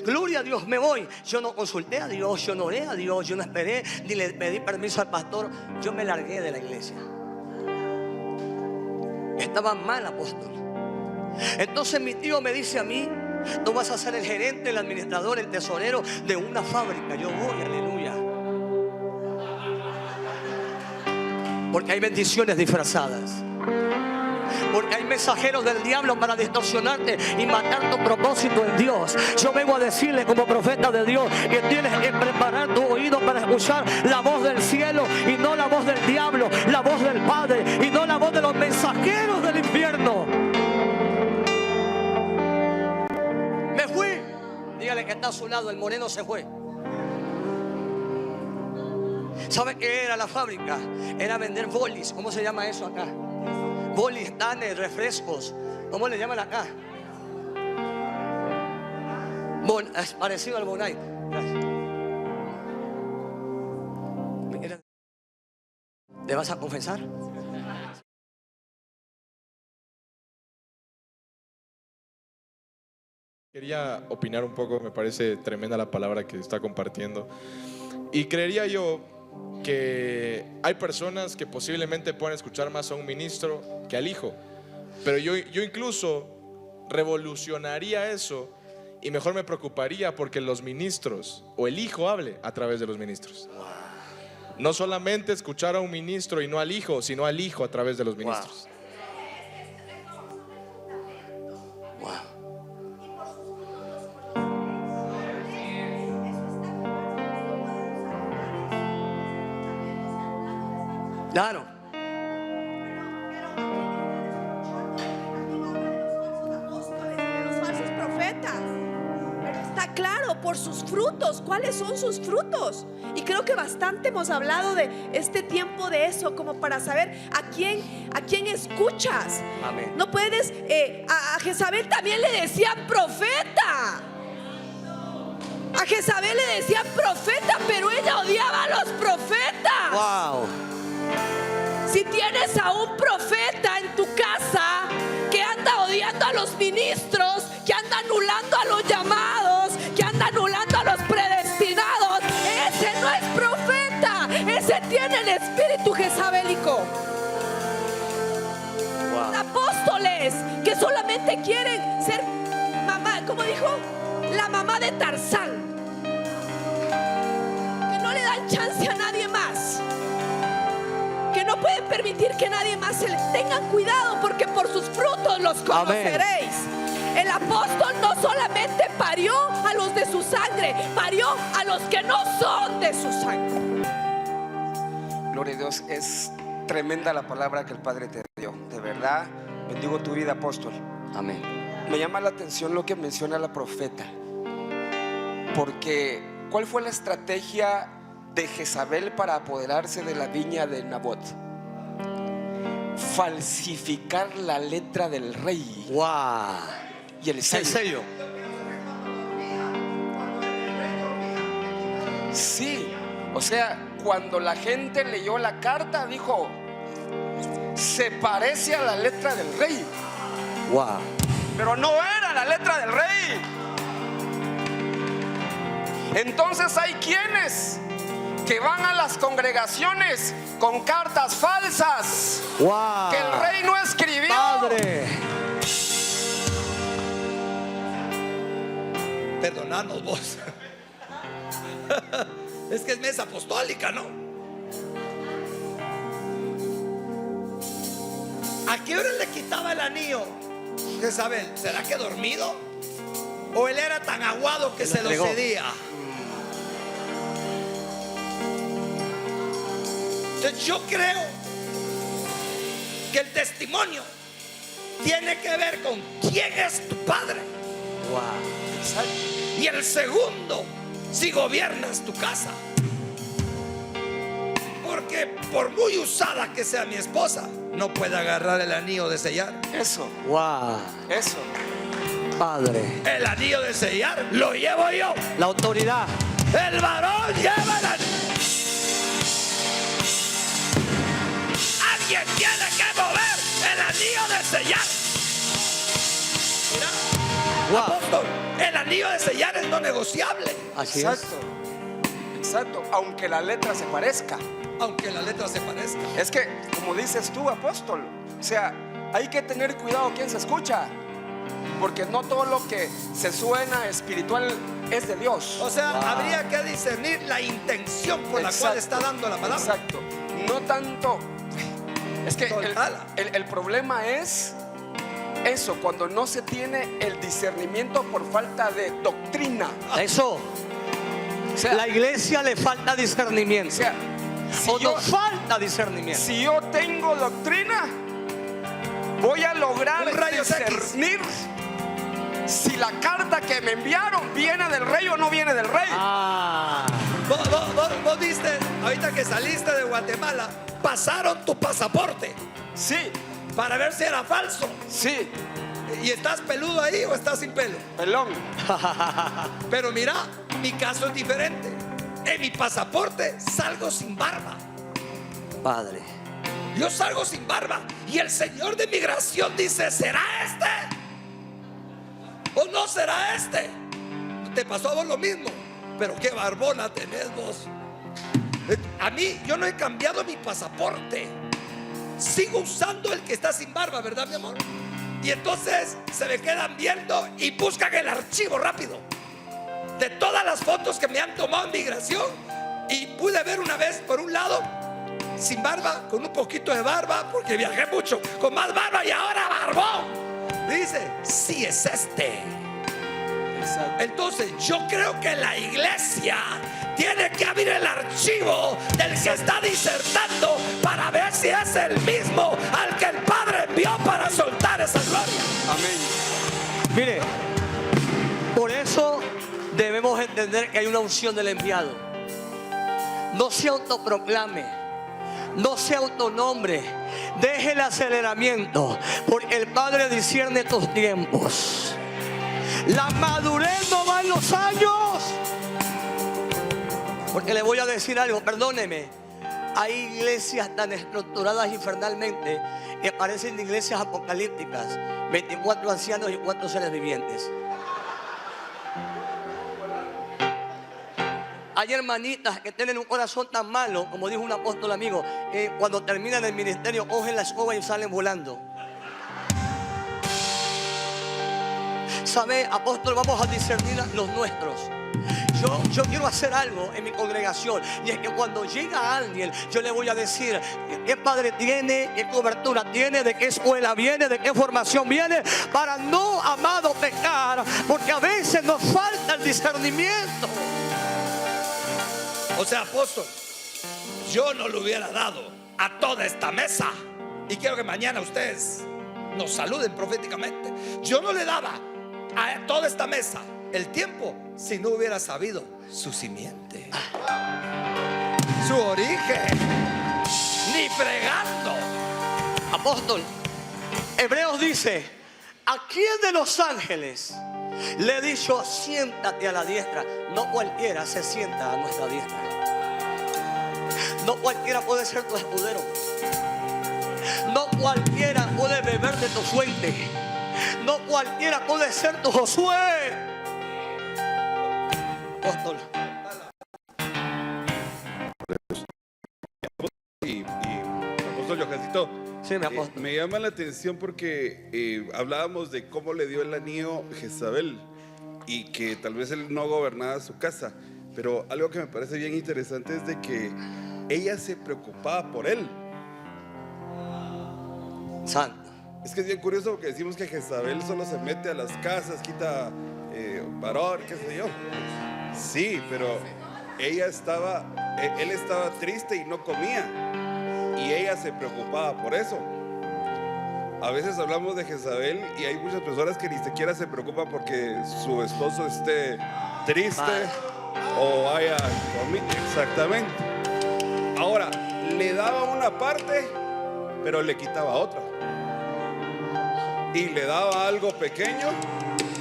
Gloria a Dios, me voy. Yo no consulté a Dios, yo no oré a Dios, yo no esperé, ni le pedí permiso al pastor. Yo me largué de la iglesia. Estaba mal, apóstol. Entonces mi tío me dice a mí: tú vas a ser el gerente, el administrador, el tesorero de una fábrica. Yo voy, aleluya. Porque hay bendiciones disfrazadas. Porque hay mensajeros del diablo para distorsionarte y matar tu propósito en Dios. Yo vengo a decirle como profeta de Dios que tienes que preparar tu oído para escuchar la voz del cielo y no la voz del diablo, la voz del Padre y no la voz de los mensajeros del infierno. Me fui. Dígale que está a su lado, el moreno se fue. ¿Sabe qué era la fábrica? Era vender bolis. ¿Cómo se llama eso acá? Bolis, tanes, refrescos. ¿Cómo le llaman acá? Es parecido al Bonai. Gracias. ¿Te vas a confesar? Quería opinar un poco, me parece tremenda la palabra que está compartiendo. Y creería yo que hay personas que posiblemente puedan escuchar más a un ministro que al hijo. Pero yo incluso revolucionaría eso y mejor me preocuparía porque los ministros o el hijo hable a través de los ministros. No solamente escuchar a un ministro y no al hijo, sino al hijo a través de los ministros. Claro. Los falsos profetas. Pero está claro por sus frutos. ¿Cuáles son sus frutos? Y creo que bastante hemos hablado de este tiempo de eso, como para saber a quién escuchas. Amén. No puedes, a Jezabel también le decían profeta. A Jezabel le decían profeta, pero ella odiaba a los profetas. Wow. Si tienes a un profeta en tu casa que anda odiando a los ministros, que anda anulando a los llamados, que anda anulando a los predestinados, ese no es profeta, ese tiene el espíritu jezabélico. Wow. Apóstoles que solamente quieren ser mamá, ¿cómo dijo? La mamá de Tarzán, que no le dan chance a nadie más, que no pueden permitir que nadie más se le... Tengan cuidado, porque por sus frutos los conoceréis. Amén. El apóstol no solamente parió a los de su sangre, parió a los que no son de su sangre. Gloria a Dios, es tremenda la palabra que el Padre te dio. De verdad, bendigo tu vida, apóstol. Amén. Me llama la atención lo que menciona la profeta, porque ¿cuál fue la estrategia de Jezabel para apoderarse de la viña de Nabot? Falsificar la letra del rey. Wow. Y el sello. Sí, o sea, cuando la gente leyó la carta, dijo, se parece a la letra del rey. Wow. Pero no era la letra del rey. Entonces hay quienes que van a las congregaciones con cartas falsas Wow. que el rey no escribió. Padre. Perdonanos vos. Es que es mesa apostólica, ¿no? ¿A qué hora le quitaba el anillo Jezabel? ¿Será que dormido? ¿O él era tan aguado que se lo entregó. cedía? Entonces yo creo que el testimonio tiene que ver con quién es tu padre. Wow. Y el segundo, si gobiernas tu casa. Porque por muy usada que sea mi esposa, no puede agarrar el anillo de sellar. Eso, Wow. eso. Padre. El anillo de sellar lo llevo yo. La autoridad. El varón lleva el anillo. Alguien tiene que mover el anillo de sellar. Mira, Wow. apóstol, el anillo de sellar es no negociable. Así es. Exacto. Exacto, aunque la letra se parezca. Aunque la letra se parezca. Es que, como dices tú, apóstol, o sea, hay que tener cuidado quién se escucha, porque no todo lo que se suena espiritual es de Dios. O sea, Wow. habría que discernir la intención por la Exacto. cual está dando la palabra. Exacto, no tanto. Es que Soltala. el problema es eso, cuando no se tiene el discernimiento por falta de doctrina. Eso. O sea, La iglesia le falta o discernimiento. sea, O si yo, nos falta discernimiento. si yo tengo doctrina, voy a lograr Un rayos X. discernir si la carta que me enviaron viene del rey o no viene del rey. Ah. Vos viste, ahorita que saliste de Guatemala, pasaron tu pasaporte Sí, para ver si era falso. sí, ¿Y estás peludo ahí o estás sin pelo? pelón. Pero mira, mi caso es diferente. En mi pasaporte salgo sin barba. Padre. Yo salgo sin barba. Y el señor de migración dice, ¿será este? ¿O no será este? Te pasó a vos lo mismo. Pero qué barbona tenés vos. A mí, yo no he cambiado mi pasaporte. Sigo usando el que está sin barba, ¿verdad, mi amor? Y entonces se me quedan viendo y buscan el archivo rápido de todas las fotos que me han tomado en migración. Y pude ver una vez, por un lado, sin barba, con un poquito de barba, porque viajé mucho, con más barba y ahora barbón. Dice, sí es este. Entonces yo creo que la iglesia tiene que abrir el archivo del que está disertando para ver si es el mismo al que el Padre envió para soltar esa gloria. Amén. Mire, por eso debemos entender que hay una unción del enviado. No se autoproclame, no se autonombre, deje el aceleramiento, porque el Padre discierne tus tiempos. La madurez no va en los años. Porque le voy a decir algo, perdóneme. Hay iglesias tan estructuradas infernalmente que parecen iglesias apocalípticas. 24 ancianos y 4 seres vivientes. Hay hermanitas que tienen un corazón tan malo, como dijo un apóstol amigo, cuando terminan el ministerio cogen la escoba y salen volando. ¿Sabe, apóstol? Vamos a discernir los nuestros. Yo quiero hacer algo en mi congregación, y es que cuando llega alguien, yo le voy a decir qué padre tiene, qué cobertura tiene, de qué escuela viene, de qué formación viene, para no, amado, pecar, porque a veces nos falta el discernimiento. O sea, apóstol, yo no le hubiera dado a toda esta mesa, y quiero que mañana ustedes nos saluden proféticamente. Yo no le daba a toda esta mesa el tiempo si no hubiera sabido su simiente, su origen, ni fregando. Apóstol, Hebreos dice, ¿a quién de los ángeles Le he dicho, siéntate a la diestra. No cualquiera se sienta a nuestra diestra. No cualquiera puede ser tu escudero. No cualquiera puede beber de tu fuente. No cualquiera puede ser tu Josué. Apóstol. Y apóstol Johancito, Sí, mi apóstol. me llama la atención porque hablábamos de cómo le dio el anillo Jezabel y que tal vez él no gobernaba su casa, pero algo que me parece bien interesante es de que ella se preocupaba por él. Santo. Es que es bien curioso porque decimos que Jezabel solo se mete a las casas, quita varón, qué sé yo. Sí, pero ella estaba, él estaba triste y no comía. Y ella se preocupaba por eso. A veces hablamos de Jezabel y hay muchas personas que ni siquiera se preocupan porque su esposo esté triste o haya comido. Exactamente. Ahora, le daba una parte, pero le quitaba otra. Y le daba algo pequeño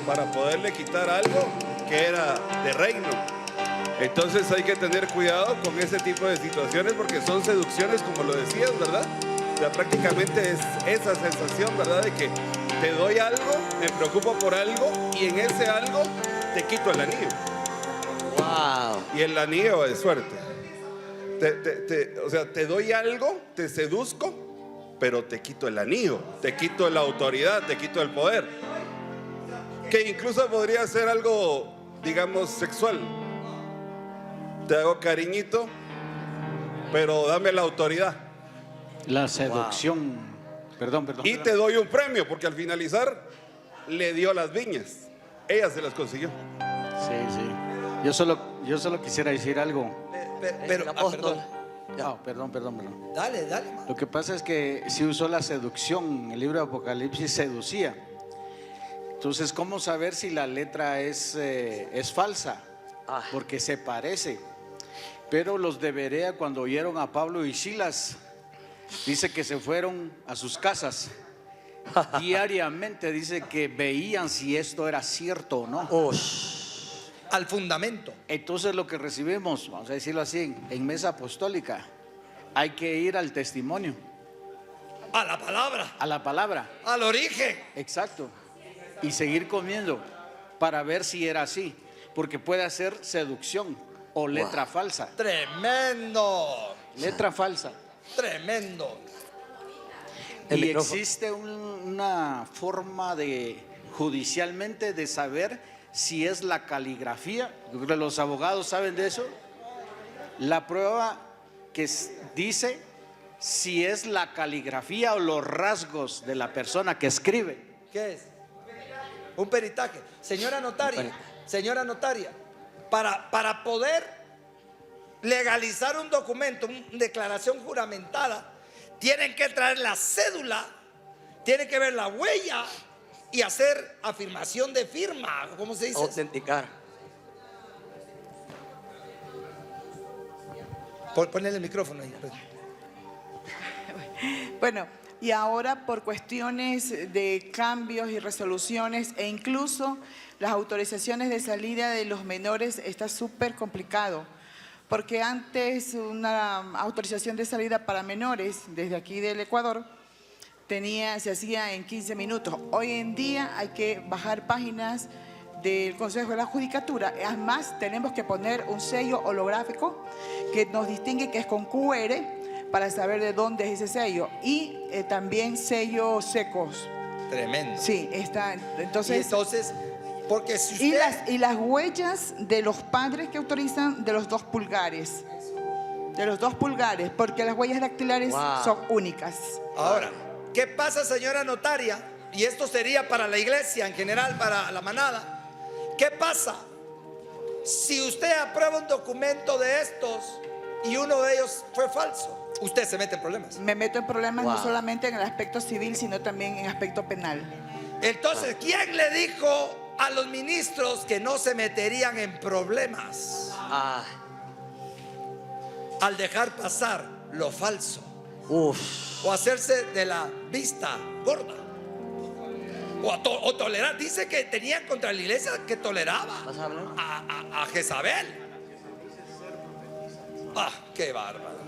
para poderle quitar algo que era de reino. Entonces hay que tener cuidado con ese tipo de situaciones porque son seducciones, como lo decías, ¿verdad? O sea, prácticamente es esa sensación, ¿verdad? De que te doy algo, me preocupo por algo y en ese algo te quito el anillo. Wow. Y el anillo es suerte. O sea, te doy algo, te seduzco, pero te quito el anillo, te quito la autoridad, te quito el poder. Que incluso podría ser algo, digamos, sexual. Te hago cariñito, pero dame la autoridad. La seducción. Perdón. Y te doy un premio, porque al finalizar le dio las viñas. Ella se las consiguió. Sí. Yo solo quisiera decir algo. Pero, apóstol. perdón. Perdón. Dale. Lo que pasa es que si usó la seducción, el libro de Apocalipsis seducía. Entonces, ¿cómo saber si la letra es falsa? Porque se parece. Pero los de Berea, cuando oyeron a Pablo y Silas, dice que se fueron a sus casas. Diariamente dice que veían si esto era cierto o no. Al fundamento. Entonces lo que recibimos, vamos a decirlo así, en mesa apostólica, hay que ir al testimonio. A la palabra. A la palabra. Al origen. Exacto. Y seguir comiendo para ver si era así. Porque puede ser seducción o letra falsa. Tremendo. Letra falsa. Tremendo. Y existe una forma de judicialmente de saber si es la caligrafía. Los abogados saben de eso. La prueba que dice si es la caligrafía o los rasgos de la persona que escribe. ¿Qué es? Un peritaje. Señora notaria, para poder legalizar un documento, una declaración juramentada, tienen que traer la cédula, tienen que ver la huella y hacer afirmación de firma. ¿Cómo se dice? Autenticar. Ponle el micrófono ahí. Bueno, y ahora por cuestiones de cambios y resoluciones e incluso las autorizaciones de salida de los menores está súper complicado. Porque antes una autorización de salida para menores desde aquí del Ecuador se hacía en 15 minutos. Hoy en día hay que bajar páginas del Consejo de la Judicatura. Además, tenemos que poner un sello holográfico que nos distingue que es con QR para saber de dónde es ese sello. Y también sellos secos. Tremendo. Sí, está. Entonces, porque si usted... y las huellas de los padres que autorizan de los 2 pulgares. De los 2 pulgares, porque las huellas dactilares son únicas. Ahora, ¿qué pasa, señora notaria? Y esto sería para la iglesia en general, para la manada. ¿Qué pasa si usted aprueba un documento de estos y uno de ellos fue falso? Usted se mete en problemas. Me meto en problemas no solamente en el aspecto civil, sino también en aspecto penal. Entonces, ¿quién le dijo a los ministros que no se meterían en problemas al dejar pasar lo falso o hacerse de la vista gorda? O tolerar. Dice que tenían contra la iglesia que toleraba ¿Vas a hablar? a Jezabel. Qué bárbaro.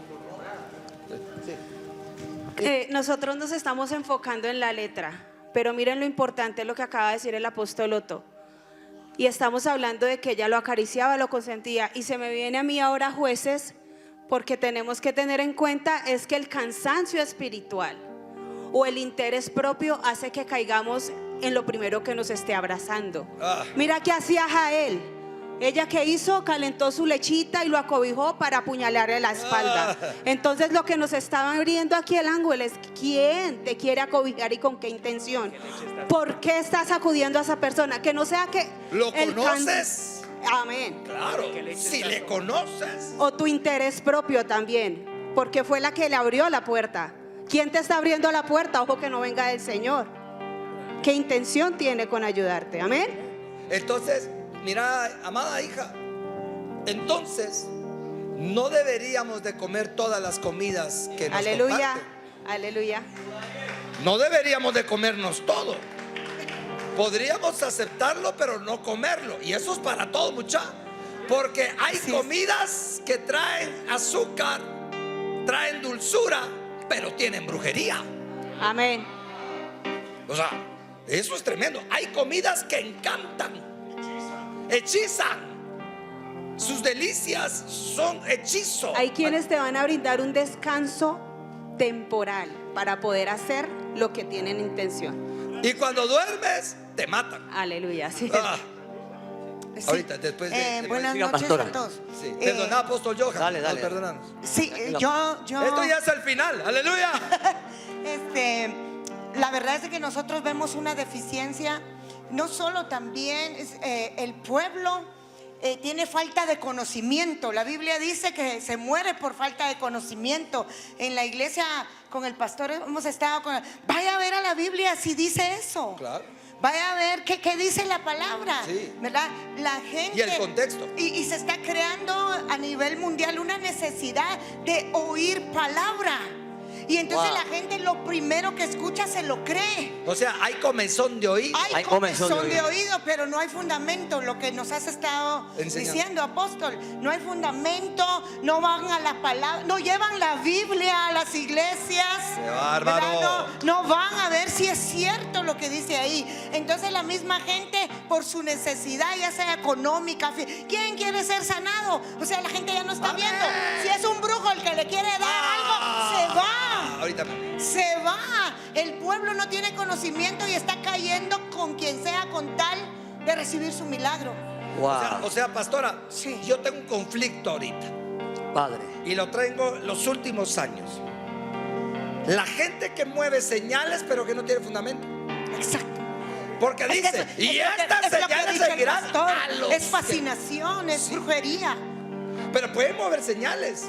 Nosotros nos estamos enfocando en la letra, pero miren lo importante, lo que acaba de decir el apóstol Otto. Y estamos hablando de que ella lo acariciaba, lo consentía. Y se me viene a mí ahora Jueces, porque tenemos que tener en cuenta es que el cansancio espiritual o el interés propio hace que caigamos en lo primero que nos esté abrazando. Mira qué hacía Jael. Ella que hizo, calentó su lechita y lo acobijó para apuñalarle la espalda. Entonces lo que nos estaban abriendo aquí el ángulo es quién te quiere acobijar y con qué intención. ¿Por qué estás acudiendo a esa persona? Que no sea que ¿Lo conoces? Amén. Claro, si le conoces. O tu interés propio también, porque fue la que le abrió la puerta. ¿Quién te está abriendo la puerta? Ojo que no venga del Señor. ¿Qué intención tiene con ayudarte? Amén. Entonces, mira, amada hija, entonces no deberíamos de comer todas las comidas que nos Aleluya, comparten. aleluya. No deberíamos de comernos todo. Podríamos aceptarlo, pero no comerlo. Y eso es para todo, muchacho. Porque hay comidas que traen azúcar, traen dulzura, pero tienen brujería. Amén. O sea, eso es tremendo. Hay comidas que encantan, hechizan. Sus delicias son hechizo. Hay quienes te van a brindar un descanso temporal para poder hacer lo que tienen intención. Y cuando duermes, te matan. Aleluya, sí. Sí. Ahorita, después de buenas siga, noches pastora. a todos. Sí. Perdona, apóstol Johan. Dale, dale. Perdónanos. Sí, yo Esto ya es el final. Aleluya. La verdad es que nosotros vemos una deficiencia, no solo también el pueblo tiene falta de conocimiento. La Biblia dice que se muere por falta de conocimiento. En la iglesia con el pastor hemos estado vaya a ver a la Biblia si dice eso. Claro. Vaya a ver qué dice la palabra, Sí. ¿verdad? La gente Y el contexto. y se está creando a nivel mundial una necesidad de oír palabra. Y entonces Wow. la gente lo primero que escucha se lo cree. O sea, hay comezón de oír. Hay comezón de comezón de oído. oído, pero no hay fundamento. Lo que nos has estado Enseñando. diciendo, apóstol, no hay fundamento, no van a la palabra, no llevan la Biblia a las iglesias. ¡Qué bárbaro! ¿Verdad? No van a ver si es cierto lo que dice ahí. Entonces la misma gente, por su necesidad, ya sea económica, ¿quién quiere ser sanado? O sea, la gente ya no está Amén. viendo. Si es un brujo el que le quiere dar algo, se va. Ahorita. Se va. El pueblo no tiene conocimiento y está cayendo con quien sea con tal de recibir su milagro. Wow. O sea, pastora, Sí. yo tengo un conflicto ahorita Padre. y lo traigo los últimos años. La gente que mueve señales pero que no tiene fundamento. Exacto. Porque dice, Es y lo que- estas es lo que señales dice el seguirán pastor. a los Es que-". fascinación, es brujería. Pero pueden mover señales.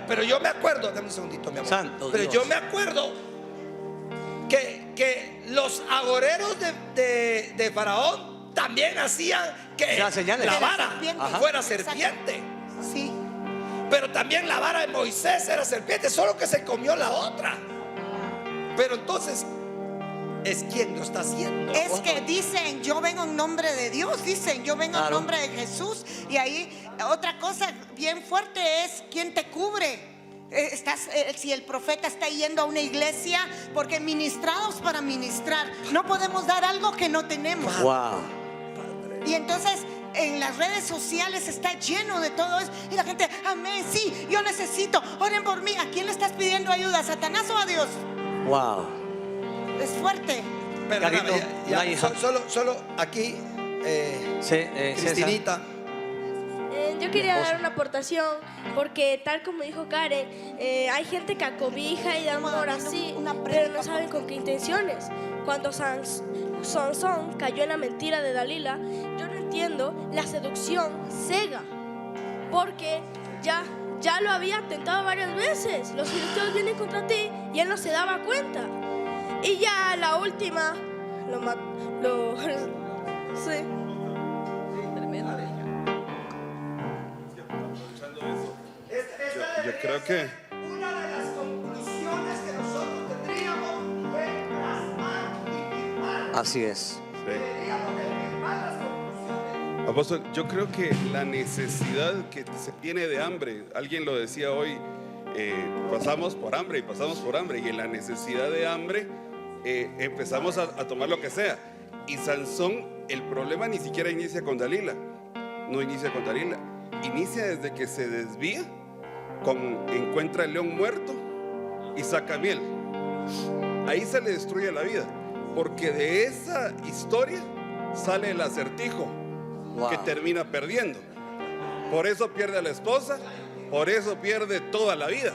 Pero yo me acuerdo, dame un segundito, mi amor. Santo pero Dios. yo me acuerdo que los agoreros de Faraón también hacían que Las señales. la De la vara serpiente. fuera Exacto. serpiente. Sí. Pero también la vara de Moisés era serpiente, solo que se comió la otra. Pero entonces, ¿es quién lo está haciendo? Es que dicen, yo vengo en nombre de Dios, dicen, yo vengo en Claro. nombre de Jesús. Y ahí otra cosa bien fuerte es quién te cubre. Si el profeta está yendo a una iglesia, porque ministrados para ministrar, no podemos dar algo que no tenemos. Wow. Y entonces en las redes sociales está lleno de todo eso. Y la gente, amén, sí, yo necesito, oren por mí. ¿A quién le estás pidiendo ayuda? ¿A Satanás o a Dios? Wow. Es fuerte. Perdóname, Carito, una hija. solo aquí, César. Cristinita. Yo quería dar una aportación porque tal como dijo Karen, hay gente que acobija y da amor así, pero no saben con qué intenciones. Cuando Sansón cayó en la mentira de Dalila, yo no entiendo la seducción cega, porque ya lo había tentado varias veces. Los filisteos vienen contra ti y él no se daba cuenta. Y ya la última sí. Yo creo que Una de las conclusiones que nosotros tendríamos que plasmar y firmar Así es. Apóstol, yo creo que la necesidad que se tiene de hambre, alguien lo decía hoy, pasamos por hambre y pasamos por hambre, y en la necesidad de hambre empezamos a tomar lo que sea. Y Sansón, el problema ni siquiera inicia con Dalila, no inicia con Dalila, inicia desde que se desvía, encuentra el león muerto y saca miel. Ahí se le destruye la vida, porque de esa historia sale el acertijo. Wow. Que termina perdiendo. Por eso pierde a la esposa, por eso pierde toda la vida.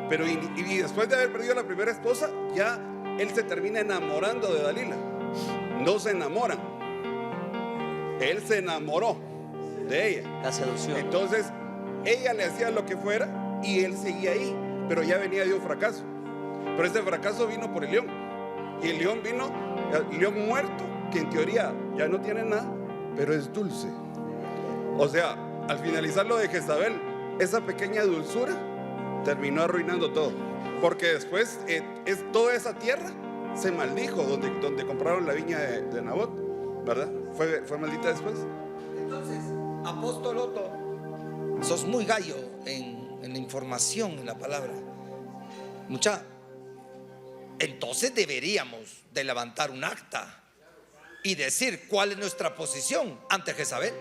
Pero y después de haber perdido a la primera esposa, ya él se termina enamorando de Dalila. No se enamoran, él se enamoró de ella. La seducción. Entonces ella le hacía lo que fuera y él seguía ahí, pero ya venía de un fracaso. Pero ese fracaso vino por el león. Y el león vino, el león muerto, que en teoría ya no tiene nada, pero es dulce. O sea, al finalizar lo de Jezabel, esa pequeña dulzura terminó arruinando todo. Porque después toda esa tierra se maldijo donde compraron la viña de Nabot, ¿verdad? Fue maldita después. Entonces, apóstol Otto, sos muy gallo en la información, en la palabra. Entonces deberíamos de levantar un acta y decir cuál es nuestra posición ante Jezabel.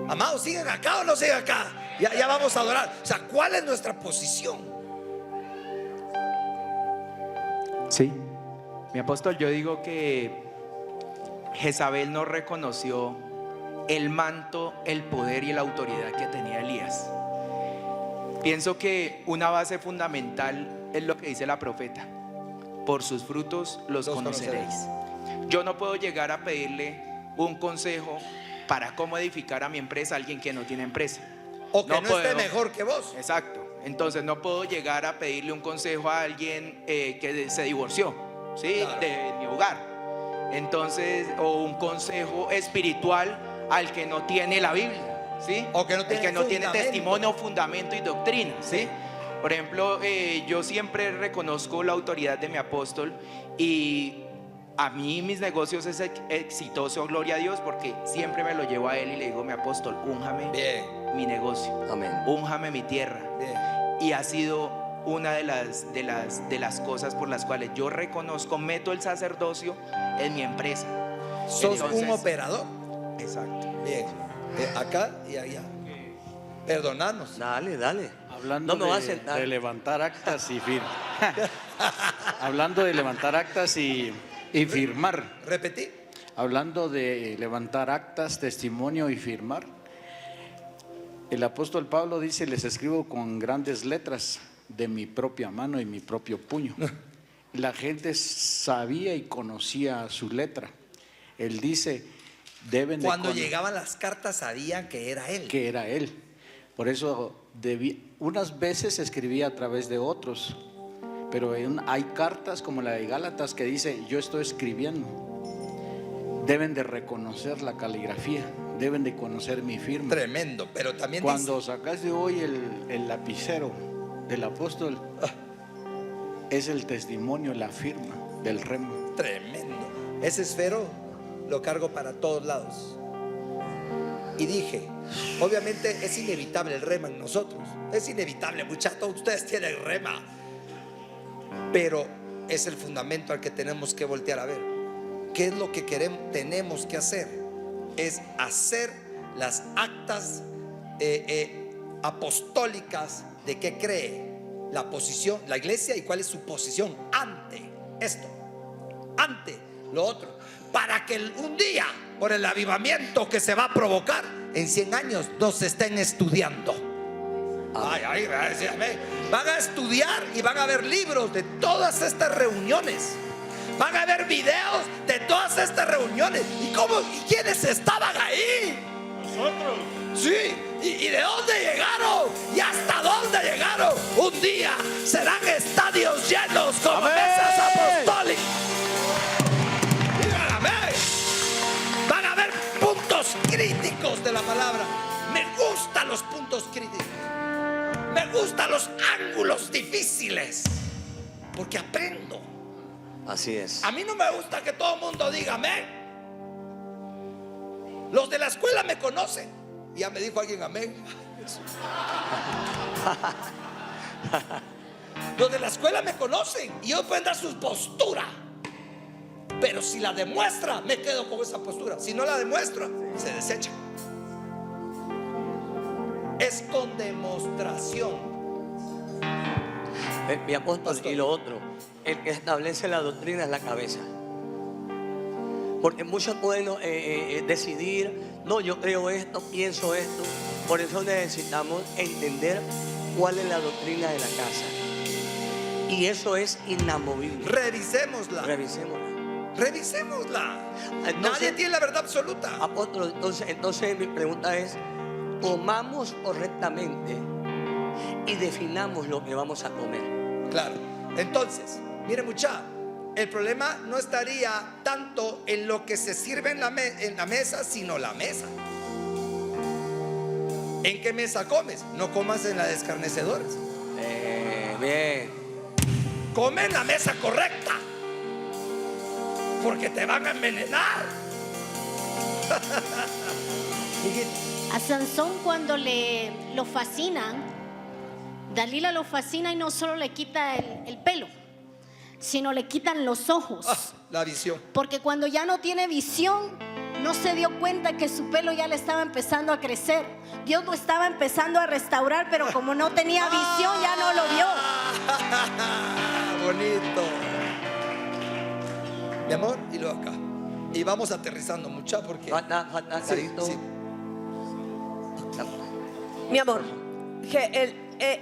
Amados, ¿siguen acá o no siguen acá? Ya vamos a adorar. O sea, ¿cuál es nuestra posición? Sí, mi apóstol, yo digo que Jezabel no reconoció el manto, el poder y la autoridad que tenía Elías. Pienso que una base fundamental es lo que dice la profeta: por sus frutos los conoceréis. Yo no puedo llegar a pedirle un consejo para cómo edificar a mi empresa a alguien que no tiene empresa. O que no esté mejor que vos. Exacto. Entonces no puedo llegar a pedirle un consejo a alguien que se divorció, ¿sí? Claro. De mi hogar. Entonces, o un consejo espiritual al que no tiene la Biblia, ¿sí? O que no tiene, el que no tiene testimonio, fundamento y doctrina, ¿sí? Por ejemplo, yo siempre reconozco la autoridad de mi apóstol, y a mí mis negocios es exitoso, gloria a Dios, porque siempre me lo llevo a él y le digo: mi apóstol, únjame mi negocio, amén, únjame mi tierra. Bien. Y ha sido una de las cosas por las cuales yo reconozco, meto el sacerdocio en mi empresa. Sos Entonces, un operador. Exacto. Bien. Acá y allá. Perdonarnos. Dale. Hablando No me va a sentar. de levantar actas y firmar. Hablando de levantar actas y firmar. Repetí. Hablando de levantar actas, testimonio y firmar. El apóstol Pablo dice: les escribo con grandes letras de mi propia mano y mi propio puño. La gente sabía y conocía su letra. Él dice: cuando llegaban las cartas sabían que era él. Que era él. Por eso unas veces escribía a través de otros, pero hay cartas como la de Gálatas que dice: yo estoy escribiendo. Deben de reconocer la caligrafía, deben de conocer mi firma. Tremendo, pero también cuando sacaste hoy el lapicero del apóstol, es el testimonio, la firma del rema. Tremendo. Ese esfero lo cargo para todos lados. Y dije, obviamente es inevitable el rema en nosotros. Es inevitable, muchachos, ustedes tienen rema. Pero es el fundamento al que tenemos que voltear a ver. ¿Qué es lo que tenemos que hacer? Es hacer las actas apostólicas de qué cree la posición, la iglesia, y cuál es su posición ante esto, ante lo otro, para que un día, por el avivamiento que se va a provocar en 100 años, nos estén estudiando. Van a estudiar y van a ver libros de todas estas reuniones. Van a ver videos de todas estas reuniones. ¿Y quiénes estaban ahí? Nosotros. Sí. ¿Y de dónde llegaron? ¿Y hasta dónde llegaron? Un día serán estadios llenos como mesas apostólicas. Dígame. Van a haber puntos críticos de la palabra. Me gustan los puntos críticos. Me gustan los ángulos difíciles. Porque aprendo. Así es. A mí no me gusta que todo el mundo diga amén. Los de la escuela me conocen. Ya me dijo alguien amén. Los de la escuela me conocen y ellos pueden dar su postura, pero si la demuestra, me quedo con esa postura. Si no la demuestra, se desecha. Es con demostración. Mi apóstol, y lo otro, el que establece la doctrina es la cabeza. Porque muchos pueden decidir, no, yo creo esto, pienso esto. Por eso necesitamos entender cuál es la doctrina de la casa. Y eso es inamovible. Revisémosla. Entonces, nadie tiene la verdad absoluta. Apóstol, entonces mi pregunta es, comamos correctamente y definamos lo que vamos a comer. Claro. Entonces, mire mucha, el problema no estaría tanto en lo que se sirve en la mesa, sino la mesa. ¿En qué mesa comes? No comas en la de escarnecedores. Bien. Come en la mesa correcta, porque te van a envenenar. A Sansón, cuando lo fascinan, Dalila lo fascina y no solo le quita el pelo, sino le quitan los ojos. La visión. Porque cuando ya no tiene visión, no se dio cuenta que su pelo ya le estaba empezando a crecer. Dios lo estaba empezando a restaurar, pero como no tenía visión, ya no lo vio. Bonito. Mi amor, y luego acá. Y vamos aterrizando mucha porque... Sí. Mi amor,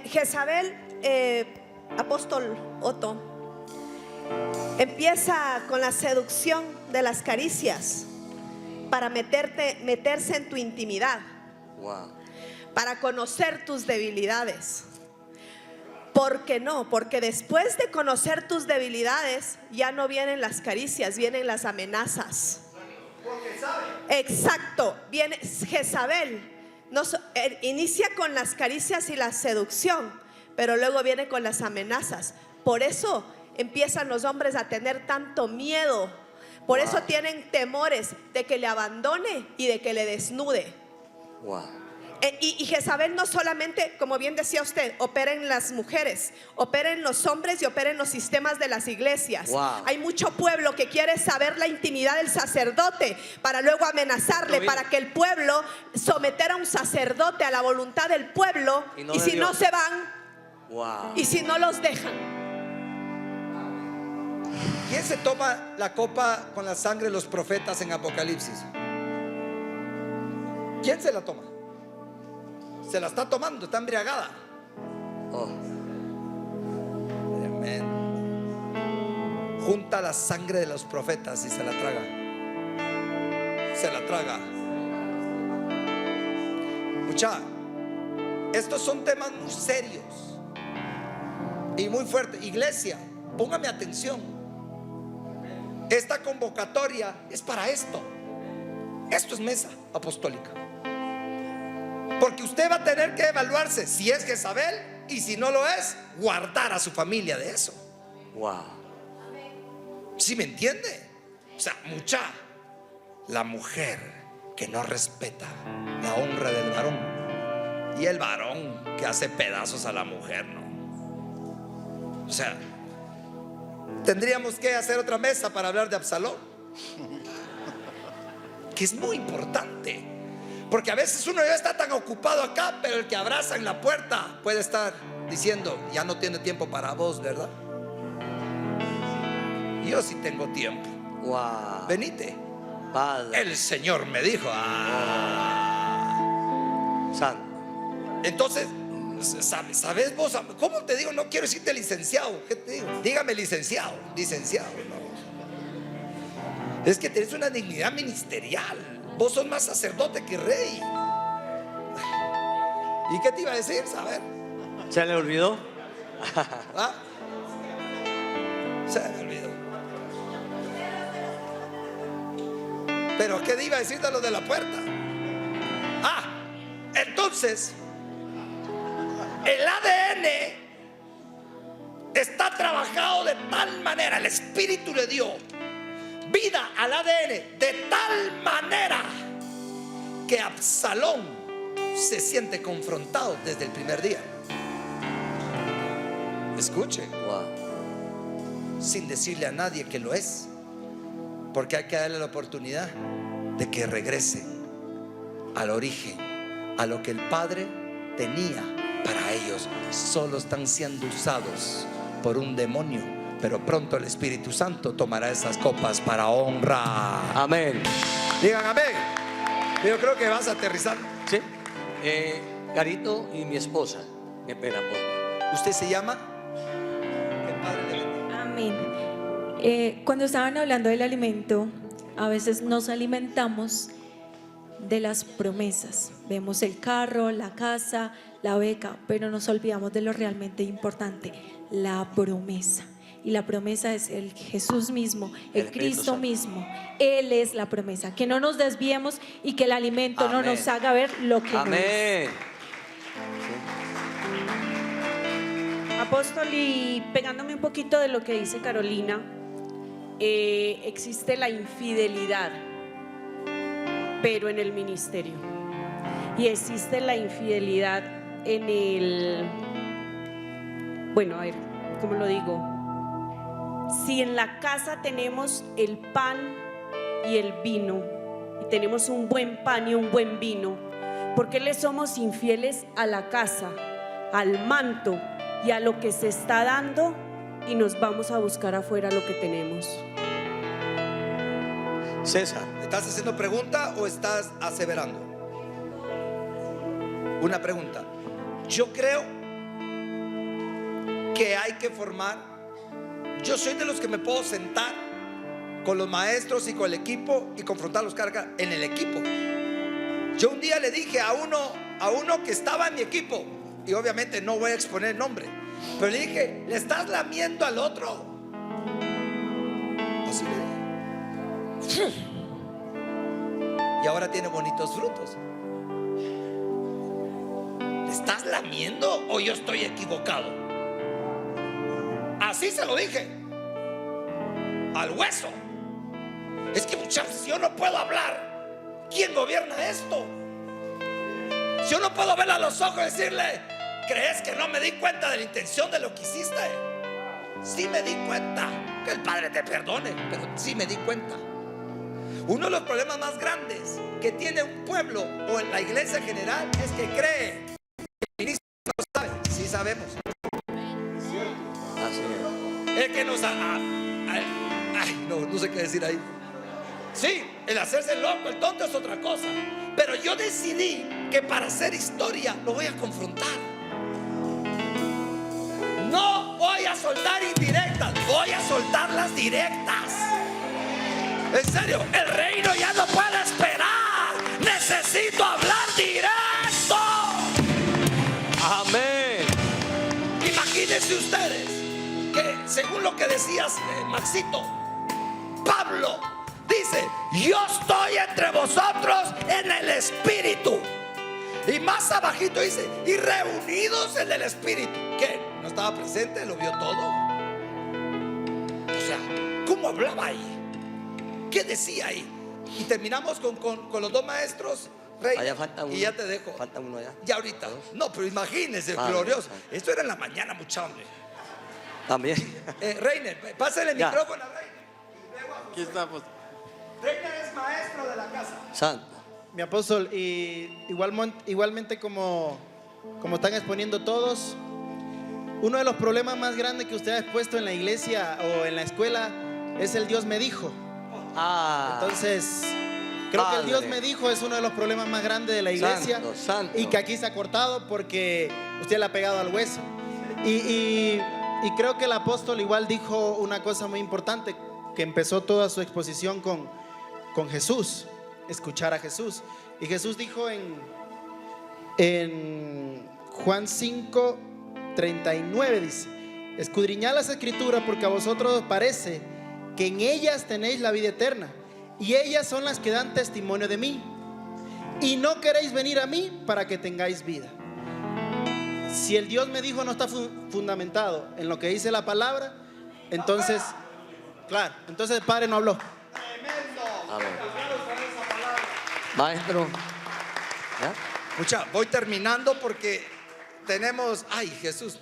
Jezabel, apóstol Otto, empieza con la seducción de las caricias para meterse en tu intimidad, para conocer tus debilidades. ¿Por qué no? Porque después de conocer tus debilidades ya no vienen las caricias, vienen las amenazas. Exacto, viene Jezabel. Inicia con las caricias y la seducción, pero luego viene con las amenazas. Por eso empiezan los hombres a tener tanto miedo. Por eso tienen temores de que le abandone y de que le desnude. Y Jezabel no solamente, como bien decía usted, opera en las mujeres, opera en los hombres y opera en los sistemas de las iglesias. Hay mucho pueblo que quiere saber la intimidad del sacerdote para luego amenazarle, para que el pueblo someter a un sacerdote a la voluntad del pueblo, y si no se van, y si no los dejan. ¿Quién se toma la copa con la sangre de los profetas en Apocalipsis? ¿Quién se la toma? Se la está tomando, está embriagada. Tremendo. Junta la sangre de los profetas y se la traga. Se la traga. Mucha, estos son temas muy serios y muy fuertes. Iglesia, póngame atención. Esta convocatoria es para esto. Esto es mesa apostólica. Porque usted va a tener que evaluarse si es Jezabel, y si no lo es, guardar a su familia de eso. ¿Sí me entiende? O sea, mucha, la mujer que no respeta la honra del varón, y el varón que hace pedazos a la mujer, ¿no? O sea, tendríamos que hacer otra mesa para hablar de Absalón, que es muy importante. Porque a veces uno ya está tan ocupado acá, pero el que abraza en la puerta puede estar diciendo, ya no tiene tiempo para vos, ¿verdad? Yo sí tengo tiempo. Venite. Padre. El Señor me dijo. Santo. Entonces, ¿sabes vos? ¿Cómo te digo? No quiero decirte licenciado. ¿Qué te digo? Dígame licenciado. Licenciado, no. Es que tenés una dignidad ministerial. Vos sos más sacerdote que rey. ¿Y qué te iba a decir? A ver. ¿Se le olvidó? ¿Ah? Se me olvidó. Pero ¿qué te iba a decir de lo de la puerta? Entonces el ADN está trabajado de tal manera, el Espíritu le dio vida al ADN de tal manera que Absalón se siente confrontado desde el primer día. Escuche, sin decirle a nadie que lo es, porque hay que darle la oportunidad de que regresen al origen, a lo que el Padre tenía para ellos. Solo están siendo usados por un demonio, pero pronto el Espíritu Santo tomará esas copas para honra. Amén. Digan amén. Yo creo que vas a aterrizar. Sí. Carito y mi esposa. Espera, pues. ¿Usted se llama? Que el Padre le bendiga. Amén. Cuando estaban hablando del alimento, a veces nos alimentamos de las promesas. Vemos el carro, la casa, la beca, pero nos olvidamos de lo realmente importante, la promesa. Y la promesa es el Jesús mismo, el Cristo mismo. Él es la promesa. Que no nos desviemos y que el alimento no nos haga ver lo que no es. Apóstol, y pegándome un poquito de lo que dice Carolina, existe la infidelidad, pero en el ministerio. Y existe la infidelidad en el... Bueno, a ver, ¿cómo lo digo? Si en la casa tenemos el pan y el vino, y tenemos un buen pan y un buen vino, ¿por qué le somos infieles a la casa, al manto y a lo que se está dando, y nos vamos a buscar afuera lo que tenemos? César, ¿estás haciendo pregunta o estás aseverando? Una pregunta. Yo creo que hay que formar. Yo soy de los que me puedo sentar con los maestros y con el equipo y confrontarlos carga en el equipo. Yo un día le dije a uno que estaba en mi equipo, y obviamente no voy a exponer el nombre, pero le dije: ¿le estás lamiendo al otro? Así le dije. Y ahora tiene bonitos frutos. ¿Le estás lamiendo o yo estoy equivocado? Así se lo dije, al hueso. Es que, muchachos, si yo no puedo hablar, ¿quién gobierna esto? Si yo no puedo verle a los ojos y decirle: ¿crees que no me di cuenta de la intención de lo que hiciste? Sí me di cuenta. Que el Padre te perdone, pero sí me di cuenta. Uno de los problemas más grandes que tiene un pueblo o en la iglesia en general es que cree que el ministro no sabe. Sí sabemos. Es que nos no sé qué decir ahí. Sí, el hacerse loco, el tonto es otra cosa. Pero yo decidí que para hacer historia lo voy a confrontar. No voy a soltar indirectas, voy a soltar las directas. En serio, el reino ya no puede esperar. Necesito hablar directo. Amén. Imagínense ustedes que, según lo que decías, Maxito, Pablo dice: yo estoy entre vosotros en el Espíritu. Y más abajito dice: y reunidos en el Espíritu. ¿Qué? ¿No estaba presente? ¿Lo vio todo? O sea, ¿cómo hablaba ahí? ¿Qué decía ahí? Y terminamos con los dos maestros. Rey, allá falta uno. y ya te dejo. Falta uno allá. Ya ahorita. No, pero imagínense, glorioso. Esto era en la mañana, mucha hambre. También. Reiner, pásale el micrófono a Reiner. Aquí estamos. Reiner es maestro de la casa. Santo. Mi apóstol, y igualmente como están exponiendo todos, uno de los problemas más grandes que usted ha expuesto en la iglesia o en la escuela es el Dios me dijo. Entonces, creo que el Dios me dijo es uno de los problemas más grandes de la iglesia. Santo. Y que aquí se ha cortado porque usted le ha pegado al hueso. Y creo que el apóstol igual dijo una cosa muy importante, que empezó toda su exposición con Jesús, escuchar a Jesús. Y Jesús dijo en Juan 5:39, dice: escudriñad las escrituras porque a vosotros os parece que en ellas tenéis la vida eterna, y ellas son las que dan testimonio de mí, y no queréis venir a mí para que tengáis vida. si el Dios me dijo no está fundamentado en lo que dice la palabra, entonces, claro, entonces el Padre no habló. Amén. Maestro. ¿Ya? Escucha, voy terminando porque tenemos. Ay, Jesús.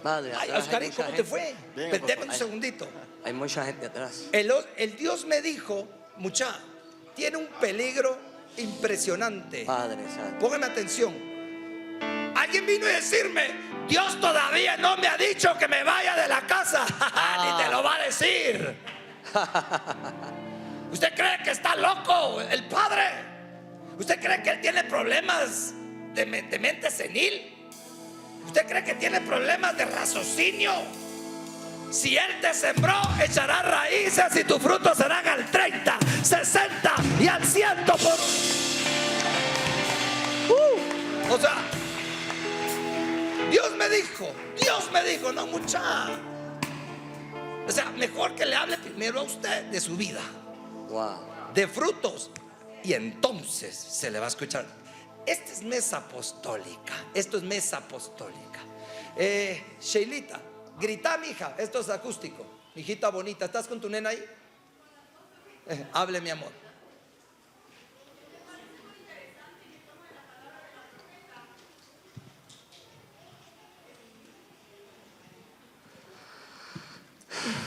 Padre, Ay, atrás hay Oscarín, mucha ¿cómo te gente. fue? Venga, por Deme favor. un segundito. Hay mucha gente atrás. El Dios me dijo, mucha, tiene un peligro impresionante. Padre Santo. Pónganme atención. Alguien vino a decirme, Dios todavía no me ha dicho que me vaya de la casa. Ni te lo va a decir. ¿Usted cree que está loco el Padre? ¿Usted cree que él tiene problemas de mente senil? ¿Usted cree que tiene problemas de raciocinio? Si él te sembró, echará raíces y tus frutos serán al 30, 60 y al 100 por... O sea, Dios me dijo, no mucha. O sea, mejor que le hable primero a usted de su vida, de frutos, y entonces se le va a escuchar. Esta es mesa apostólica. Esto es mesa apostólica. Sheilita, grita, mija. Esto es acústico. Mijita bonita, ¿estás con tu nena ahí? Hable, mi amor.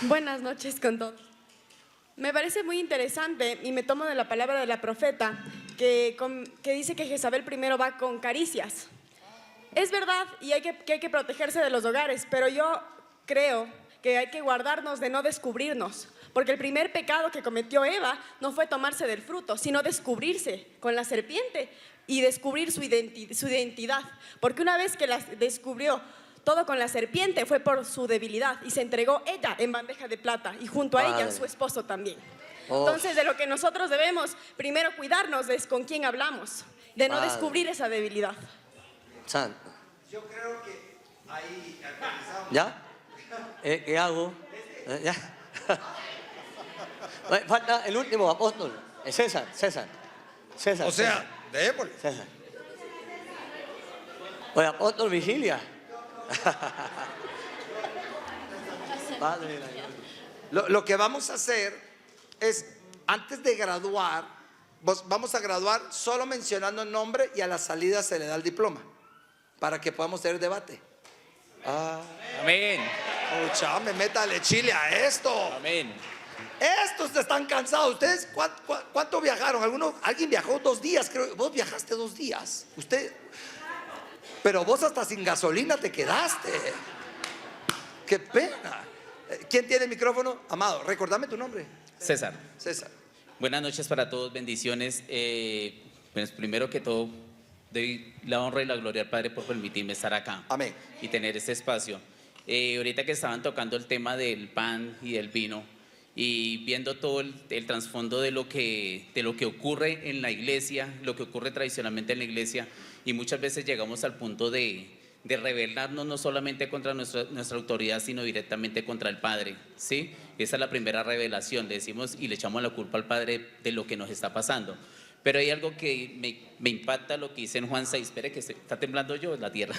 Buenas noches con todos. Me parece muy interesante y me tomo de la palabra de la profeta que dice que Jezabel primero va con caricias. Es verdad y que hay que protegerse de los hogares, pero yo creo que hay que guardarnos de no descubrirnos, porque el primer pecado que cometió Eva no fue tomarse del fruto, sino descubrirse con la serpiente y descubrir su identidad, porque una vez que la descubrió todo con la serpiente fue por su debilidad y se entregó ella en bandeja de plata y junto a ella su esposo también. Entonces de lo que nosotros debemos primero cuidarnos es con quién hablamos, de no descubrir esa debilidad. Santo. Yo creo que ahí aterrizamos. ¿Ya? ¿Qué hago? ¿Ya? Falta el último apóstol. César. O sea, démosle. César. Oye, apóstol Vigilia. Padre, lo que vamos a hacer es, antes de graduar, vamos a graduar solo mencionando el nombre y a la salida se le da el diploma para que podamos tener debate. Amén. Chame, métale chile a esto. Amén. Estos están cansados. ¿Ustedes cuánto viajaron? ¿Alguien viajó 2 días? Creo. Vos viajaste 2 días. Usted, pero vos hasta sin gasolina te quedaste. Qué pena. ¿Quién tiene el micrófono? Amado, recordame tu nombre. César. César. Buenas noches para todos, bendiciones. Pues primero que todo, doy la honra y la gloria al Padre por permitirme estar acá. Amén. Y tener este espacio. Ahorita que estaban tocando el tema del pan y del vino y viendo todo el trasfondo de lo que ocurre en la iglesia, lo que ocurre tradicionalmente en la iglesia, y muchas veces llegamos al punto de rebelarnos no solamente contra nuestra autoridad, sino directamente contra el Padre, ¿sí? Esa es la primera revelación, le decimos y le echamos la culpa al Padre de lo que nos está pasando. Pero hay algo que me impacta, lo que dice en Juan 6, espere que está temblando yo en la tierra.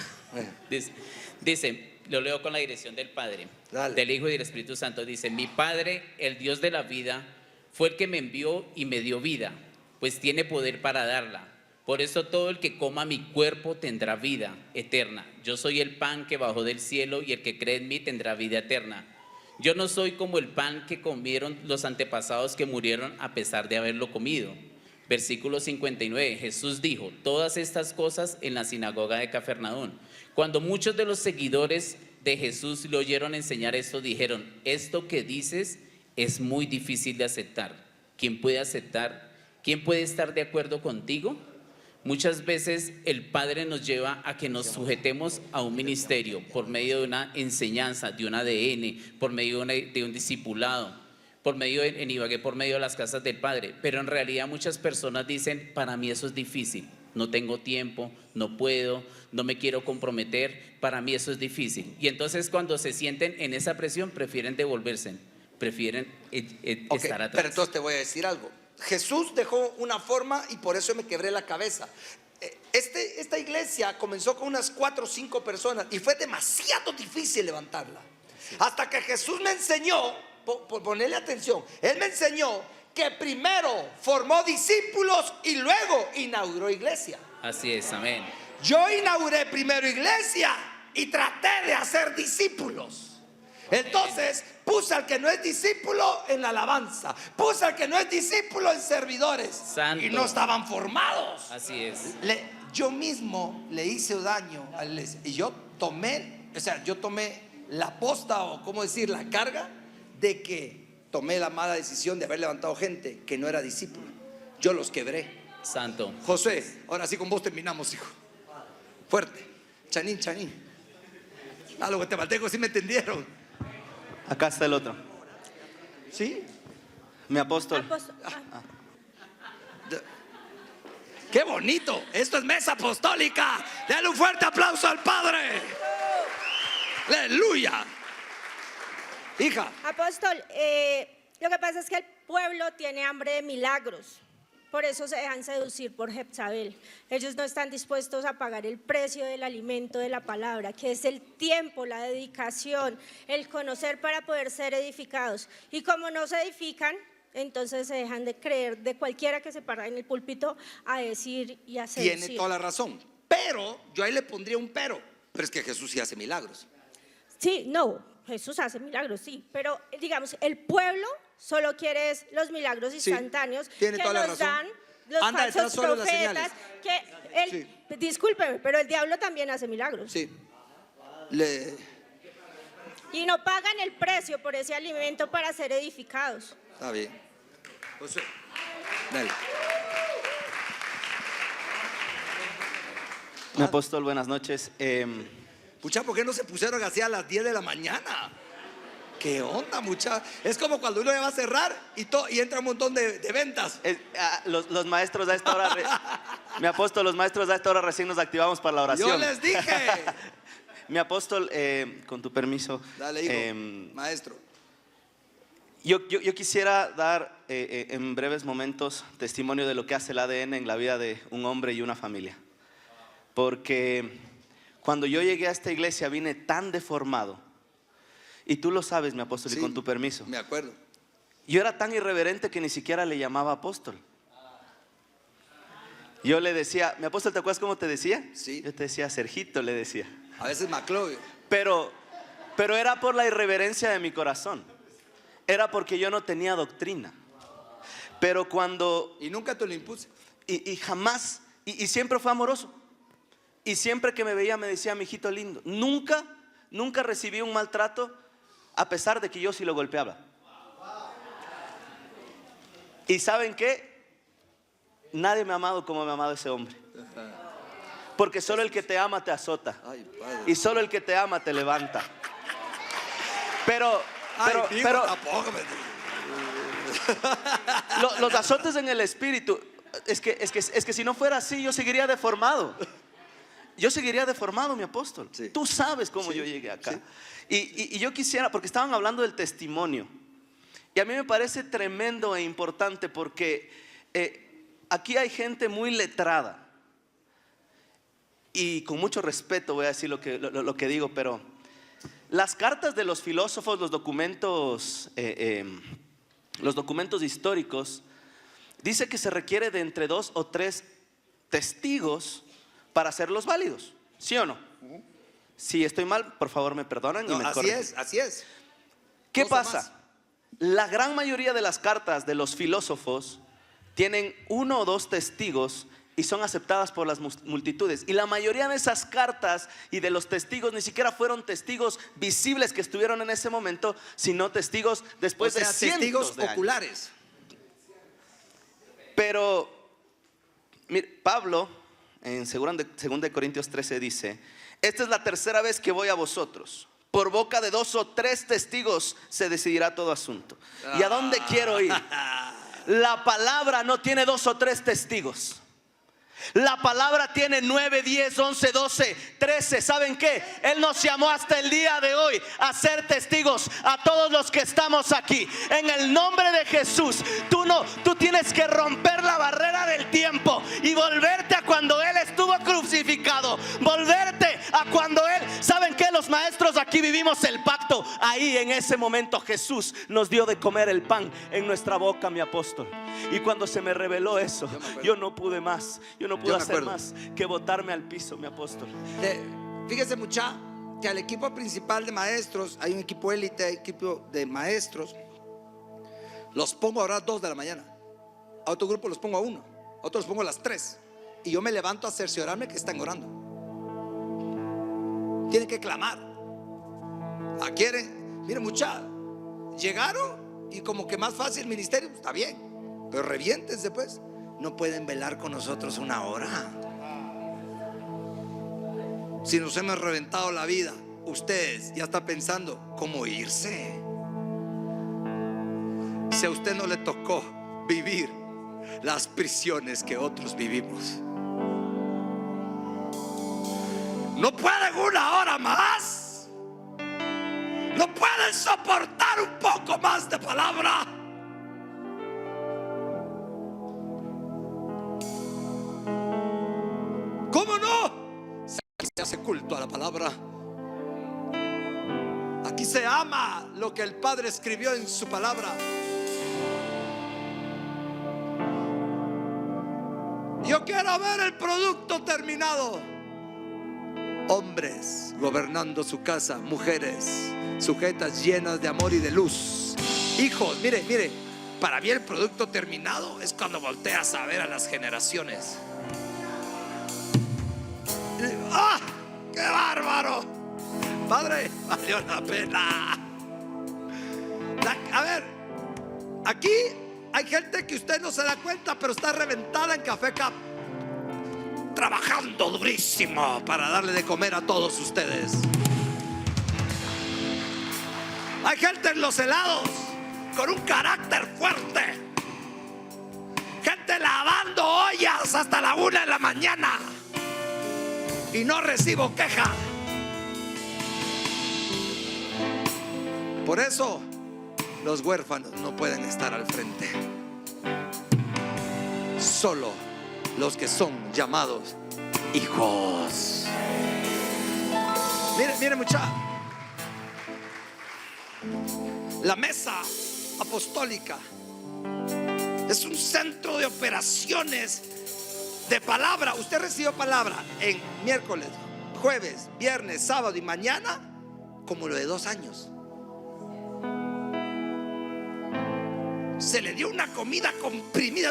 Dice, lo leo con la dirección del Padre, del Hijo y del Espíritu Santo, dice, mi Padre, el Dios de la vida, fue el que me envió y me dio vida, pues tiene poder para darla. Por eso todo el que coma mi cuerpo tendrá vida eterna. Yo soy el pan que bajó del cielo y el que cree en mí tendrá vida eterna. Yo no soy como el pan que comieron los antepasados que murieron a pesar de haberlo comido. Versículo 59, Jesús dijo todas estas cosas en la sinagoga de Cafarnaúm. Cuando muchos de los seguidores de Jesús le oyeron enseñar esto, dijeron, esto que dices es muy difícil de aceptar. ¿Quién puede aceptar? ¿Quién puede estar de acuerdo contigo? Muchas veces el Padre nos lleva a que nos sujetemos a un ministerio por medio de una enseñanza, de un ADN, por medio de un discipulado, por medio en Ibagué, por medio de las casas del Padre. Pero en realidad muchas personas dicen, para mí eso es difícil, no tengo tiempo, no puedo, no me quiero comprometer, para mí eso es difícil. Y entonces cuando se sienten en esa presión, prefieren devolverse, prefieren estar atrás. Pero entonces te voy a decir algo. Jesús dejó una forma y por eso me quebré la cabeza. Esta iglesia comenzó con unas 4 o 5 personas y fue demasiado difícil levantarla. Hasta que Jesús me enseñó, por ponerle atención, Él me enseñó que primero formó discípulos y luego inauguró iglesia. Así es, amén. Yo inauguré primero iglesia y traté de hacer discípulos. Entonces puse al que no es discípulo en la alabanza, puse al que no es discípulo en servidores. Santo. Y no estaban formados. Así es. Yo mismo le hice daño a la iglesia. Y yo tomé la posta, o cómo decir, la carga de que tomé la mala decisión de haber levantado gente que no era discípulo. Yo los quebré. Santo. José, ahora sí con vos terminamos, hijo. Fuerte. Chanín. A los guatemaltecos sí me entendieron. Acá está el otro. ¿Sí? Mi apóstol. ¡Qué bonito! Esto es mesa apostólica. Dale un fuerte aplauso al Padre. ¡Aleluya! Hija. Apóstol, lo que pasa es que el pueblo tiene hambre de milagros. Por eso se dejan seducir por Jezabel. Ellos no están dispuestos a pagar el precio del alimento de la palabra, que es el tiempo, la dedicación, el conocer para poder ser edificados. Y como no se edifican, entonces se dejan de creer de cualquiera que se para en el púlpito a decir y a seducir. Tiene toda la razón. Pero, yo ahí le pondría un pero. Pero es que Jesús sí hace milagros. Sí, no, Jesús hace milagros, sí. Pero digamos, el pueblo solo quiere los milagros instantáneos que nos dan los falsos profetas. Discúlpeme, pero el diablo también hace milagros. Sí. Y no pagan el precio por ese alimento para ser edificados. Está bien. José, dale. Mi apóstol, buenas noches. Pucha, ¿por qué no se pusieron así a las 10 de la mañana? ¿Qué onda, mucha? Es como cuando uno ya va a cerrar y entra un montón de ventas. Los maestros a esta hora, mi apóstol, los maestros a esta hora recién nos activamos para la oración. Yo les dije. Mi apóstol, con tu permiso. Dale, hijo, maestro. Yo quisiera dar en breves momentos testimonio de lo que hace el ADN en la vida de un hombre y una familia. Porque cuando yo llegué a esta iglesia vine tan deformado. Y tú lo sabes, mi apóstol, sí, y con tu permiso. Me acuerdo. Yo era tan irreverente que ni siquiera le llamaba apóstol. Yo le decía, mi apóstol, ¿te acuerdas cómo te decía? Sí. Yo te decía Sergito, le decía. A veces Maclovio. Pero era por la irreverencia de mi corazón. Era porque yo no tenía doctrina. Pero cuando... Y nunca te lo impuse. Y jamás, y siempre fue amoroso. Y siempre que me veía me decía, mi hijito lindo. Nunca recibí un maltrato, a pesar de que yo sí lo golpeaba. ¿Y saben qué? Nadie me ha amado como me ha amado ese hombre. Porque solo el que te ama te azota. Y solo el que te ama te levanta. Pero los azotes en el espíritu, es que si no fuera así yo seguiría deformado. Yo seguiría deformado, mi apóstol. Sí. Tú sabes cómo yo llegué acá. Sí. Y yo quisiera, porque estaban hablando del testimonio. Y a mí me parece tremendo e importante porque aquí hay gente muy letrada. Y con mucho respeto voy a decir lo que digo, pero las cartas de los filósofos, los documentos históricos, dice que se requiere de entre 2 o 3 testigos para hacerlos válidos, ¿sí o no? Si estoy mal, por favor me perdonan y me corrigen. Así es. ¿Qué pasa? La gran mayoría de las cartas de los filósofos tienen 1 o 2 testigos y son aceptadas por las multitudes. Y la mayoría de esas cartas y de los testigos ni siquiera fueron testigos visibles que estuvieron en ese momento, sino testigos después de cientos testigos de años. oculares. Pero mire, Pablo en 2 Corintios 13 dice: esta es la tercera vez que voy a vosotros. Por boca de 2 o 3 testigos se decidirá todo asunto. ¿Y a dónde quiero ir? La palabra no tiene 2 o 3 testigos. La palabra tiene 9, 10, 11, 12, 13. ¿Saben qué? Él nos llamó hasta el día de hoy a ser testigos a todos los que estamos aquí. En el nombre de Jesús, tú tienes que romper la barrera del tiempo y volverte a cuando Él estuvo crucificado. Volverte a cuando Él, ¿saben qué? Los maestros aquí vivimos el pacto. Ahí en ese momento Jesús nos dio de comer el pan en nuestra boca, mi apóstol. Y cuando se me reveló eso, yo no pude más. Yo no pude hacer más que botarme al piso, mi apóstol. Fíjese, mucha, que al equipo principal de maestros, hay un equipo élite, hay equipo de maestros, los pongo a orar 2 de la mañana. A otro grupo los pongo a 1, a otros los pongo a las 3. Y yo me levanto a cerciorarme que están orando. Tienen que clamar. Quieren, miren, mucha, llegaron y como que más fácil el ministerio, está bien, pero reviéntense pues. No pueden velar con nosotros 1 hora. Si nos hemos reventado la vida, ustedes ya están pensando cómo irse. Si a usted no le tocó vivir las prisiones que otros vivimos, no pueden 1 hora más. No pueden soportar un poco más de palabra. ¿Cómo no? Se hace culto a la palabra. Aquí se ama lo que el Padre escribió en su palabra. Yo quiero ver el producto terminado. Hombres gobernando su casa, mujeres sujetas, llenas de amor y de luz. Hijos, mire, mire, para mí el producto terminado es cuando volteas a ver a las generaciones. ¡Ah! ¡Qué bárbaro! Padre, valió la pena. A ver, aquí hay gente que usted no se da cuenta, pero está reventada en Café Cup, trabajando durísimo para darle de comer a todos ustedes. Hay gente en los helados con un carácter fuerte, gente lavando ollas hasta la 1 de la mañana y no recibo queja. Por eso los huérfanos no pueden estar al frente. Solo los que son llamados hijos. Mire, mire, muchacha, la mesa apostólica es un centro de operaciones de palabra. Usted recibió palabra en miércoles, jueves, viernes, sábado y mañana, como lo de 2 años. Se le dio una comida comprimida.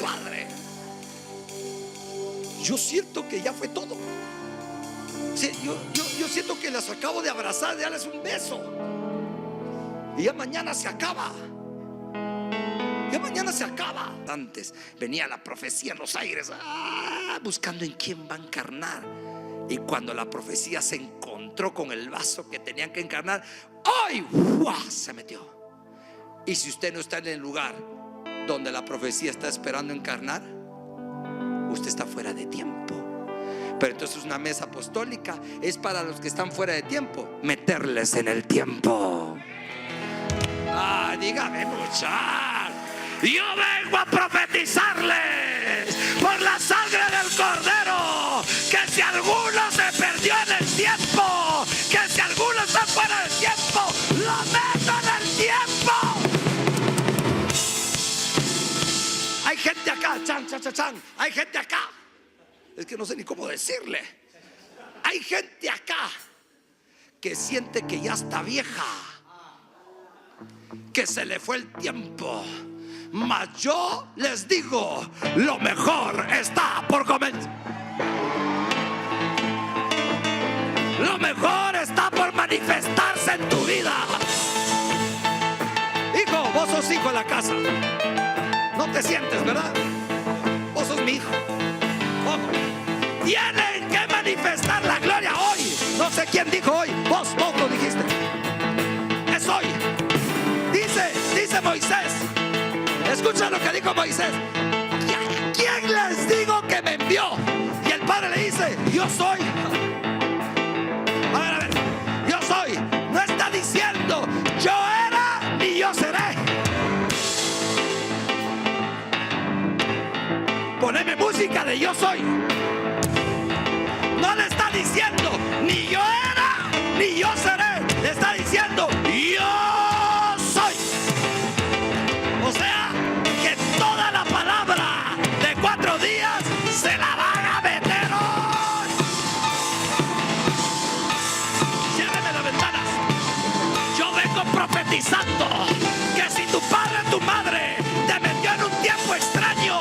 Padre, yo siento que ya fue todo. Sí, yo siento que las acabo de abrazar, de darles un beso. Y ya mañana se acaba. Ya mañana se acaba. Antes venía la profecía en los aires, buscando en quién va a encarnar. Y cuando la profecía se encontró con el vaso que tenían que encarnar, ¡ay! ¡Uah! Se metió. Y si usted no está en el lugar donde la profecía está esperando encarnar, usted está fuera de tiempo. Pero entonces una mesa apostólica es para los que están fuera de tiempo, meterles en el tiempo. Dígame, muchachos, yo vengo a profetizarles por la sangre del Cordero, que si alguno se perdió en el tiempo, que si alguno está fuera del tiempo, lo meto en el tiempo. Hay gente acá, hay gente acá. Es que no sé ni cómo decirle. Hay gente acá que siente que ya está vieja, que se le fue el tiempo. Mas yo les digo, lo mejor está por comenzar. Lo mejor está por manifestarse en tu vida. Hijo, vos sos hijo de la casa. No te sientes, ¿verdad? Vos sos mi hijo. Ojo. Tienen que manifestar la gloria hoy. No sé quién dijo hoy. Vos lo dijiste. Es hoy. Dice Moisés. Escucha lo que dijo Moisés. ¿Quién cambió. Y el Padre le dice, yo soy. A ver, yo soy. No está diciendo, yo era ni yo seré. Poneme música de yo soy. No le está diciendo, ni yo era ni yo seré. Le está diciendo, yo soy. O sea, que toda la palabra de 4 días se la van a meter hoy. Ciérreme las ventanas. Yo vengo profetizando que si tu padre o tu madre te metió en un tiempo extraño,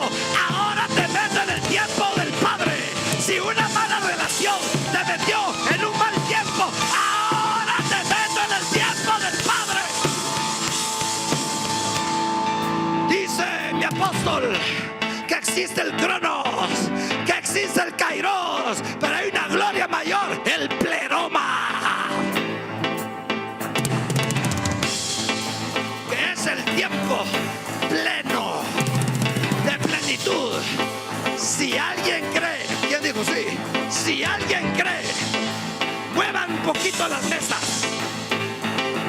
ahora te mete en el tiempo del Padre. Si una mala relación te metió en un mal tiempo, ahora te meto en el tiempo del Padre. Dice mi apóstol que existe el Cronos, que existe el Kairos, pero hay una gloria mayor, el pleroma, que es el tiempo pleno, de plenitud. Si alguien cree, ¿quién dijo sí? Si alguien cree, muevan un poquito las mesas.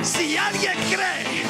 Si alguien cree